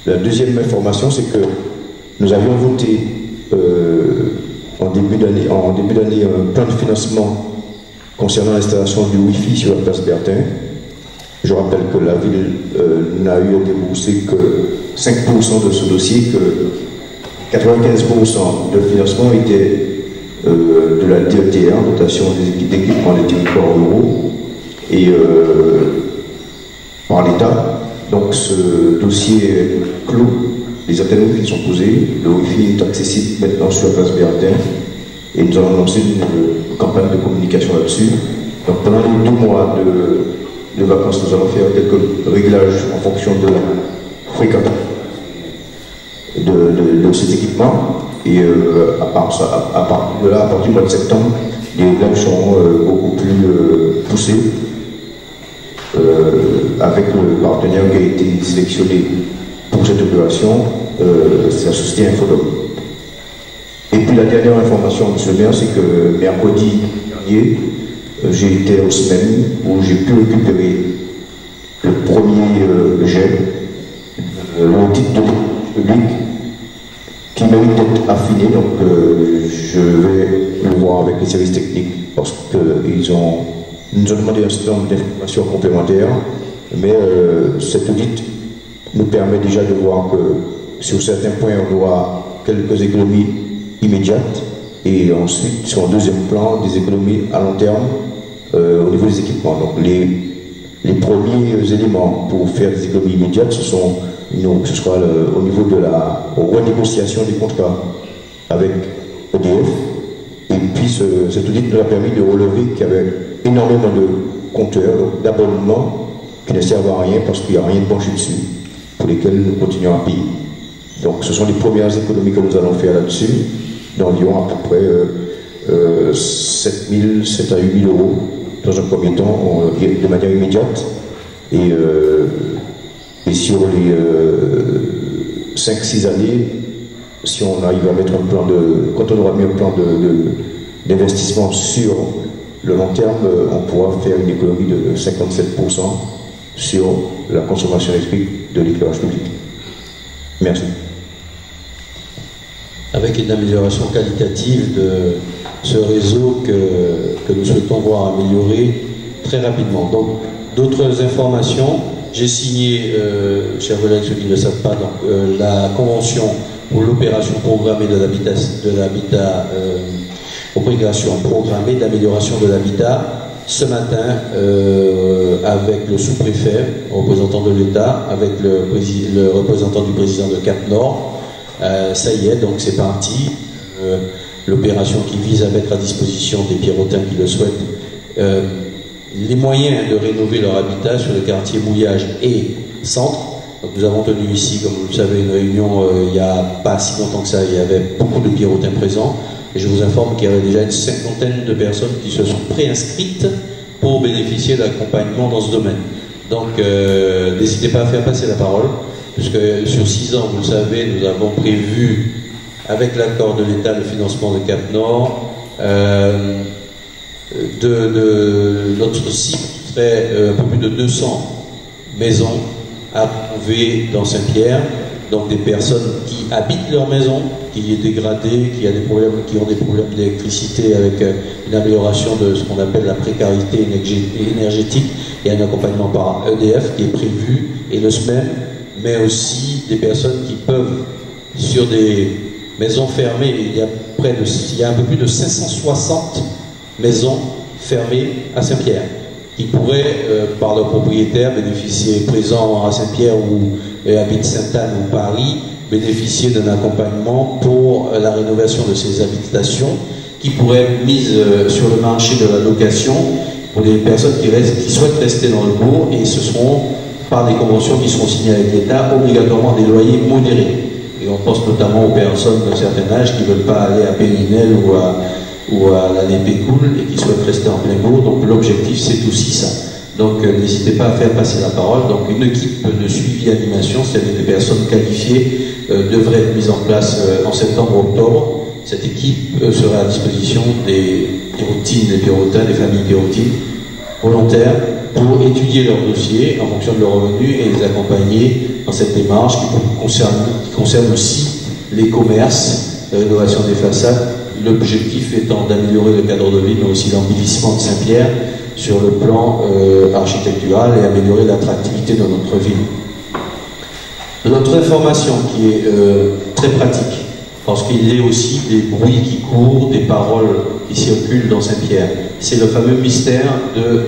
La deuxième information, c'est que nous avions voté en début d'année un plan de financement concernant l'installation du Wi-Fi sur la place Bertin. Je rappelle que la ville n'a eu à débourser que 5% de ce dossier, que 95% de financement était de la DETR, dotation d'équipement des territoires ruraux, et par l'État. Donc ce dossier est clos, les antennes Wi-Fi sont posées, le Wi-Fi est accessible maintenant sur la place Bertin, et nous allons lancer une campagne de communication là-dessus. Donc pendant les 2 mois de vacances, nous allons faire quelques réglages en fonction de la fréquentation de cet équipement. Et à partir de là, à partir du mois de septembre, les réglages seront beaucoup plus poussés avec le partenaire qui a été sélectionné pour cette opération, c'est la société Infodom. Et puis la dernière information, monsieur le maire, c'est que mercredi dernier, j'ai été aux semaines où j'ai pu récupérer le premier jet, l'audit de public, qui mérite d'être affiné. Donc je vais le voir avec les services techniques parce qu'ils nous ont demandé un certain nombre d'informations complémentaires, mais cet audit nous permet déjà de voir que sur certains points on doit quelques économies immédiates et ensuite, sur un deuxième plan, des économies à long terme au niveau des équipements. Donc les premiers éléments pour faire des économies immédiates, ce sera au niveau de la renégociation des contrats avec EDF. Et puis cet audit nous a permis de relever qu'il y avait énormément de compteurs, d'abonnements qui ne servent à rien parce qu'il n'y a rien de branché dessus, pour lesquels nous continuons à payer. Donc ce sont les premières économies que nous allons faire là-dessus, d'environ à peu près 7 à 8 000 euros dans un premier temps, de manière immédiate. Et sur les 5-6 années, si on arrive à mettre un plan quand on aura mis un plan d'investissement sur le long terme, on pourra faire une économie de 57% sur la consommation électrique de l'éclairage public. Merci. Avec une amélioration qualitative de ce réseau que nous souhaitons voir améliorer très rapidement. Donc, d'autres informations, j'ai signé, chers collègues, ceux qui ne le savent pas, donc, la convention pour l'opération programmée de l'habitat, opération programmée d'amélioration de l'habitat, ce matin, avec le sous-préfet, représentant de l'État, avec le représentant du président de Cap-Nord. Ça y est, donc c'est parti. L'opération qui vise à mettre à disposition des Pierrotins qui le souhaitent les moyens de rénover leur habitat sur le quartier Mouillage et Centre. Donc nous avons tenu ici, comme vous le savez, une réunion il n'y a pas si longtemps que ça, il y avait beaucoup de Pierrotins présents. Et je vous informe qu'il y avait déjà une 50aine de personnes qui se sont préinscrites pour bénéficier d'accompagnement dans ce domaine. Donc n'hésitez pas à faire passer la parole, puisque sur 6 ans, vous le savez, nous avons prévu, avec l'accord de l'État, le financement de Cap-Nord. Notre site serait un peu plus de 200 maisons à trouver dans Saint-Pierre, donc des personnes qui habitent leur maison, qui est dégradée, qui ont des problèmes d'électricité avec une amélioration de ce qu'on appelle la précarité énergétique et un accompagnement par EDF qui est prévu, et le SMEM, mais aussi des personnes qui peuvent, sur des maisons fermées, il y a un peu plus de 560 maisons fermées à Saint-Pierre, qui pourraient, par leurs propriétaires, bénéficier, présents à Saint-Pierre ou habitent Sainte-Anne ou Paris, bénéficier d'un accompagnement pour la rénovation de ces habitations, qui pourraient être mises sur le marché de la location pour des personnes qui souhaitent rester dans le bourg, et ce seront, par des conventions qui seront signées avec l'État, obligatoirement des loyers modérés. Et on pense notamment aux personnes d'un certain âge qui ne veulent pas aller à Périnel ou à la Lépécoule et qui souhaitent rester en plein bourg. Donc l'objectif, c'est aussi ça. Donc n'hésitez pas à faire passer la parole. Donc une équipe de suivi animation, c'est-à-dire des personnes qualifiées, devrait être mise en place en septembre-octobre. Cette équipe sera à disposition des Pierrotines, des Pierrotins, des familles Pierrotines volontaires, pour étudier leurs dossiers en fonction de leurs revenus et les accompagner dans cette démarche qui concerne aussi les commerces, la rénovation des façades, l'objectif étant d'améliorer le cadre de vie, mais aussi l'embellissement de Saint-Pierre sur le plan architectural et améliorer l'attractivité de notre ville. Notre information qui est très pratique, parce qu'il y a aussi des bruits qui courent, des paroles qui circulent dans Saint-Pierre, c'est le fameux mystère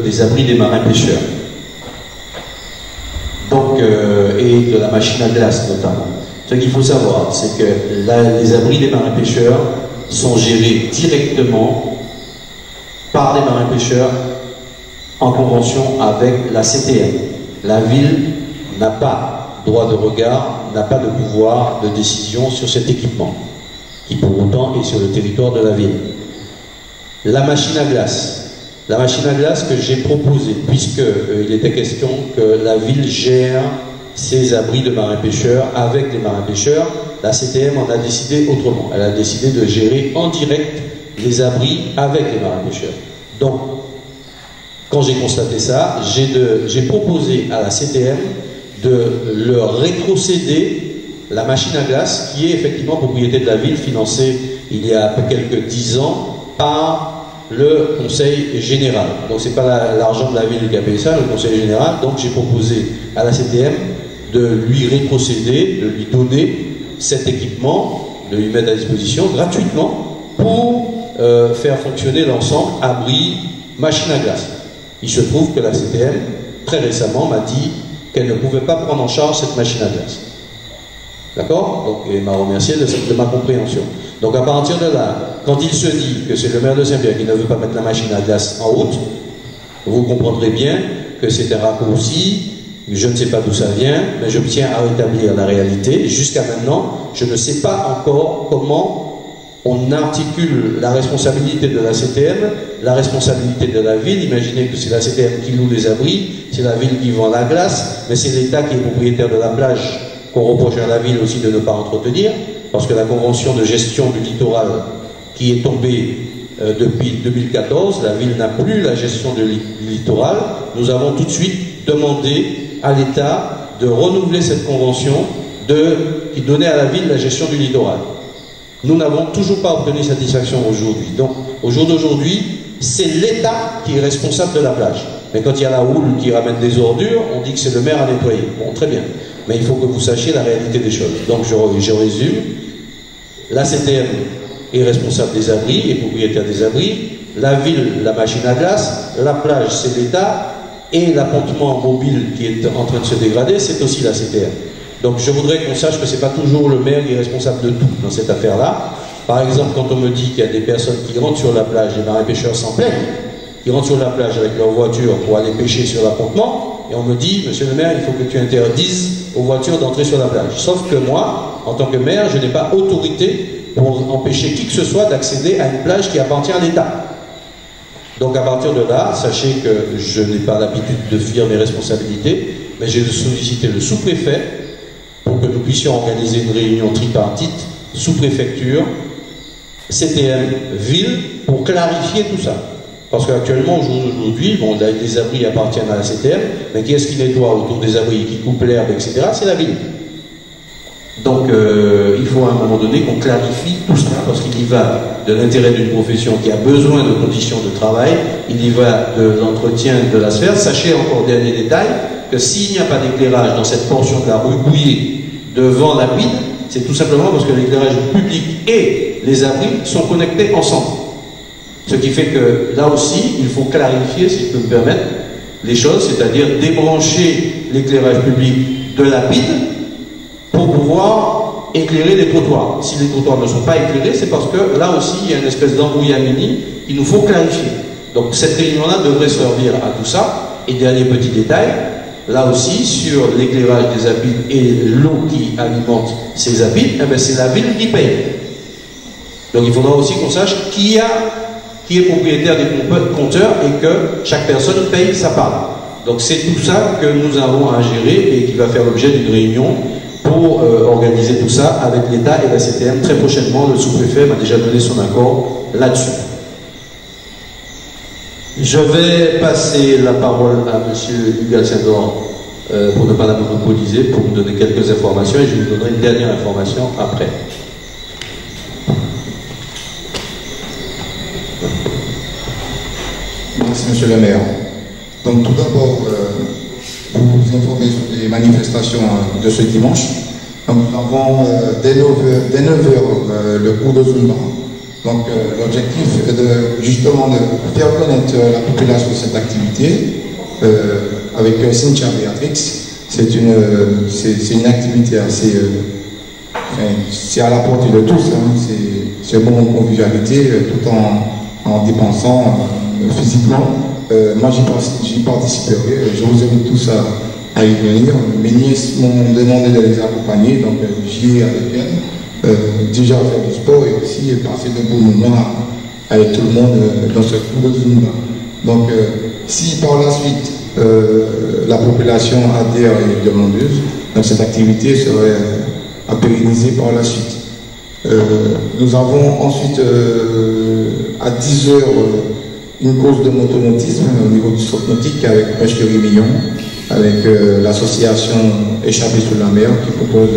des abris des marins pêcheurs. Donc, et de la machine à glace notamment. Ce qu'il faut savoir, c'est que les abris des marins pêcheurs sont gérés directement par les marins pêcheurs en convention avec la CTM. La ville n'a pas droit de regard, n'a pas de pouvoir de décision sur cet équipement, qui pour autant est sur le territoire de la ville. La machine à glace que j'ai proposée, puisqu'il était question que la ville gère ces abris de marins-pêcheurs avec les marins-pêcheurs, la CTM en a décidé autrement. Elle a décidé de gérer en direct les abris avec les marins-pêcheurs. Donc, quand j'ai constaté ça, j'ai proposé à la CTM de leur rétrocéder la machine à glace, qui est effectivement propriété de la ville, financée il y a quelques 10 ans par le Conseil Général. Donc c'est pas l'argent de la ville qui a payé ça, le Conseil Général. Donc j'ai proposé à la CTM de lui rétrocéder, de lui donner cet équipement de lui mettre à disposition gratuitement pour faire fonctionner l'ensemble abri, machine à glace. Il se trouve que la CTM, très récemment, m'a dit qu'elle ne pouvait pas prendre en charge cette machine à glace. D'accord? Donc, et m'a remercié de ma compréhension. Donc à partir de là, quand il se dit que c'est le maire de Saint-Pierre qui ne veut pas mettre la machine à glace en route, vous comprendrez bien que c'est un raccourci, je ne sais pas d'où ça vient, mais je tiens à rétablir la réalité. Jusqu'à maintenant, je ne sais pas encore comment on articule la responsabilité de la CTM, la responsabilité de la ville. Imaginez que c'est la CTM qui loue les abris, c'est la ville qui vend la glace, mais c'est l'État qui est propriétaire de la plage qu'on reproche à la ville aussi de ne pas entretenir, parce que la convention de gestion du littoral qui est tombée depuis 2014, la ville n'a plus la gestion du littoral. Nous avons tout de suite demandé à l'État de renouveler cette convention qui donnait à la ville la gestion du littoral. Nous n'avons toujours pas obtenu satisfaction aujourd'hui. Donc, au jour d'aujourd'hui, c'est l'État qui est responsable de la plage. Mais quand il y a la houle qui ramène des ordures, on dit que c'est le maire à nettoyer. Bon, très bien. Mais il faut que vous sachiez la réalité des choses. Donc, je résume. La CTM est responsable des abris, est propriétaire des abris. La ville, la machine à glace. La plage, c'est l'État. Et l'appontement mobile qui est en train de se dégrader, c'est aussi la CTM. Donc je voudrais qu'on sache que ce n'est pas toujours le maire qui est responsable de tout dans cette affaire-là. Par exemple, quand on me dit qu'il y a des personnes qui rentrent sur la plage, les marins-pêcheurs s'en plaignent, qui rentrent sur la plage avec leur voiture pour aller pêcher sur l'appontement, et on me dit, monsieur le maire, il faut que tu interdises aux voitures d'entrer sur la plage. Sauf que moi, en tant que maire, je n'ai pas autorité pour empêcher qui que ce soit d'accéder à une plage qui appartient à l'État. Donc à partir de là, sachez que je n'ai pas l'habitude de fuir mes responsabilités, mais j'ai sollicité le sous-préfet pour que nous puissions organiser une réunion tripartite, sous-préfecture, CTM, ville, pour clarifier tout ça. Parce qu'actuellement, aujourd'hui, bon, les abris appartiennent à la CTM, mais qui est-ce qui nettoie autour des abris, qui coupe l'herbe, etc. C'est la ville. Donc il faut à un moment donné qu'on clarifie tout ça, parce qu'il y va de l'intérêt d'une profession qui a besoin de conditions de travail, il y va de l'entretien de la sphère. Sachez encore, dernier détail, que s'il n'y a pas d'éclairage dans cette portion de la rue Bouillet devant la pile, c'est tout simplement parce que l'éclairage public et les abris sont connectés ensemble. Ce qui fait que là aussi, il faut clarifier, si je peux me permettre, les choses, c'est-à-dire débrancher l'éclairage public de la pile pour pouvoir éclairer les trottoirs. Si les trottoirs ne sont pas éclairés, c'est parce que là aussi, il y a une espèce d'embrouillamini qu'il nous faut clarifier. Donc cette réunion-là devrait servir à tout ça. Et dernier petit détail, là aussi, sur l'éclairage des abîmes et l'eau qui alimente ces abîmes, eh c'est la ville qui paye. Donc il faudra aussi qu'on sache qui est propriétaire des compteurs et que chaque personne paye sa part. Donc c'est tout ça que nous avons à gérer et qui va faire l'objet d'une réunion pour organiser tout ça avec l'État et la CTM. Très prochainement, le sous-préfet m'a déjà donné son accord là-dessus. Je vais passer la parole à M. Hugues Alcindor pour ne pas la monopoliser, pour vous donner quelques informations et je vous donnerai une dernière information après. Merci, Monsieur le maire. Donc, tout d'abord, pour vous informer sur les manifestations de ce dimanche. Donc, nous avons dès 9h le cours de Zumba. Donc, l'objectif est justement de faire connaître la population de cette activité avec Cynthia Béatrix. C'est une activité assez. C'est à la portée de tous. Hein. C'est un moment de convivialité tout en dépensant physiquement. Moi, j'y participerai. Je vous invite tous à y venir. Mes nièces m'ont demandé de les accompagner, donc j'y ai avec elles. Déjà faire du sport et aussi passer de bons moments avec tout le monde dans ce cours de Zumba. Donc, si par la suite la population adhère et est demandeuse, donc cette activité serait à pérenniser par la suite. Nous avons ensuite à 10h une course de motonautisme au niveau du saut nautique avec un chéri mignon, avec l'association Échappée sous la mer qui propose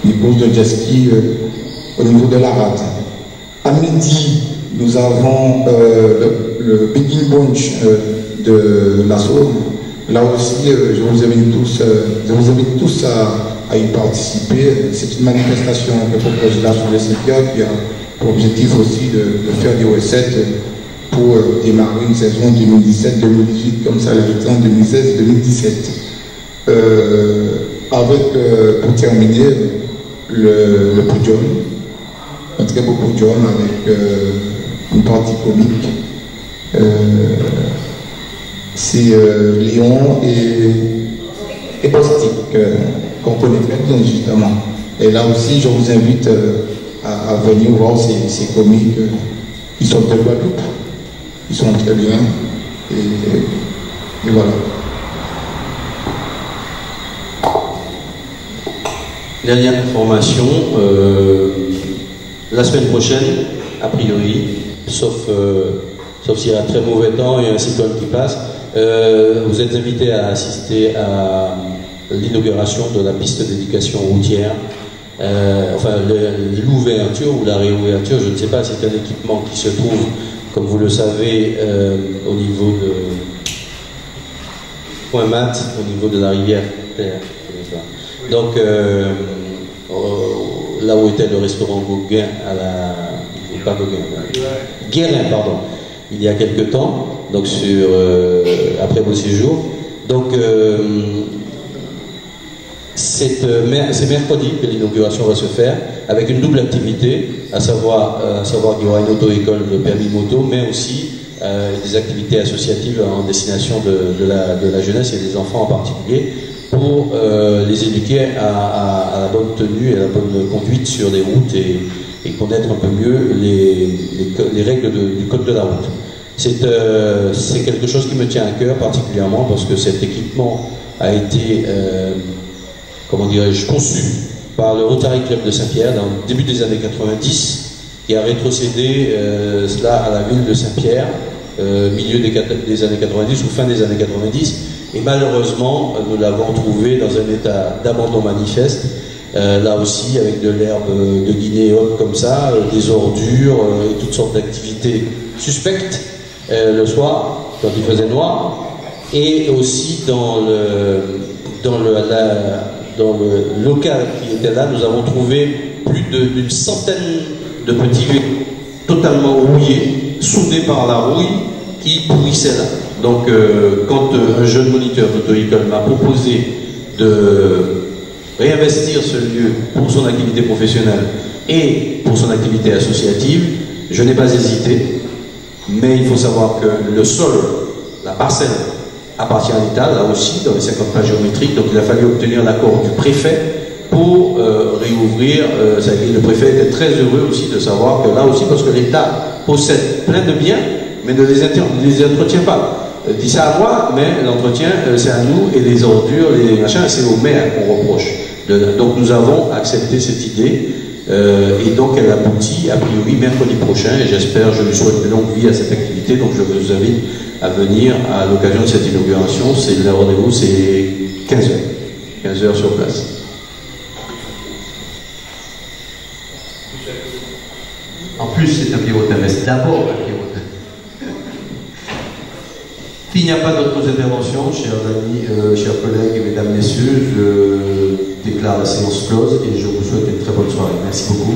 une course de jet ski au niveau de la rade. À midi, nous avons le Begin Bunch de la Saône. Là aussi, je vous invite tous à y participer. C'est une manifestation que propose la Journée Saint-Pierre qui a pour objectif aussi de faire des recettes pour démarrer une saison 2017-2018 comme ça l'a été en 2016-2017. Pour terminer, le podium, un très beau podium avec une partie comique. C'est Léon et Bostique, qu'on connaît très bien justement. Et là aussi, je vous invite à venir voir ces comiques. Ils sont de Guadeloupe, ils sont très bien. Et voilà. Dernière information, la semaine prochaine, a priori, sauf s'il y a un très mauvais temps et un cyclone qui passe, vous êtes invités à assister à l'inauguration de la piste d'éducation routière. Enfin, l'ouverture ou la réouverture, je ne sais pas, c'est un équipement qui se trouve, comme vous le savez, au niveau de Point Mat, au niveau de la rivière Terre. Donc, là où était le restaurant Gauguin, pas Gauguin, Guérin, pardon, il y a quelque temps, donc après vos séjours. Donc, c'est mercredi que l'inauguration va se faire, avec une double activité, à savoir qu'il y aura une auto-école de permis moto, mais aussi des activités associatives en destination de la jeunesse et des enfants en particulier, pour les éduquer à la bonne tenue et à la bonne conduite sur les routes et connaître un peu mieux les règles du code de la route. C'est quelque chose qui me tient à cœur particulièrement parce que cet équipement a été, comment dirais-je, conçu par le Rotary Club de Saint-Pierre dans le début des années 90, qui a rétrocédé cela à la ville de Saint-Pierre, milieu des années 90 ou fin des années 90. Et malheureusement, nous l'avons trouvé dans un état d'abandon manifeste, là aussi avec de l'herbe de Guinée et autres comme ça, des ordures et toutes sortes d'activités suspectes le soir, quand il faisait noir, et aussi dans le local qui était là, nous avons trouvé plus d'une centaine de petits véhicules totalement rouillés, soudés par la rouille, qui pourrissaient là. Donc, quand un jeune moniteur d'auto-école m'a proposé de réinvestir ce lieu pour son activité professionnelle et pour son activité associative, je n'ai pas hésité. Mais il faut savoir que le sol, la parcelle, appartient à l'État, là aussi, dans les 50 pages géométriques. Donc, il a fallu obtenir l'accord du préfet pour réouvrir. Et le préfet était très heureux aussi de savoir que là aussi, parce que l'État possède plein de biens, mais ne les entretient pas. Dit ça à moi, mais l'entretien, c'est à nous, et les ordures, les machins, c'est au maire qu'on reproche. Donc nous avons accepté cette idée, et donc elle aboutit a priori mercredi prochain, et j'espère, je lui souhaite une longue vie à cette activité, donc je vous invite à venir à l'occasion de cette inauguration. Le rendez-vous, c'est 15h. 15h sur place. En plus, c'est un Pierrotin, mais c'est d'abord un Pierrotin. S'il n'y a pas d'autres interventions, chers amis, chers collègues, mesdames, messieurs, je déclare la séance close et je vous souhaite une très bonne soirée. Merci beaucoup.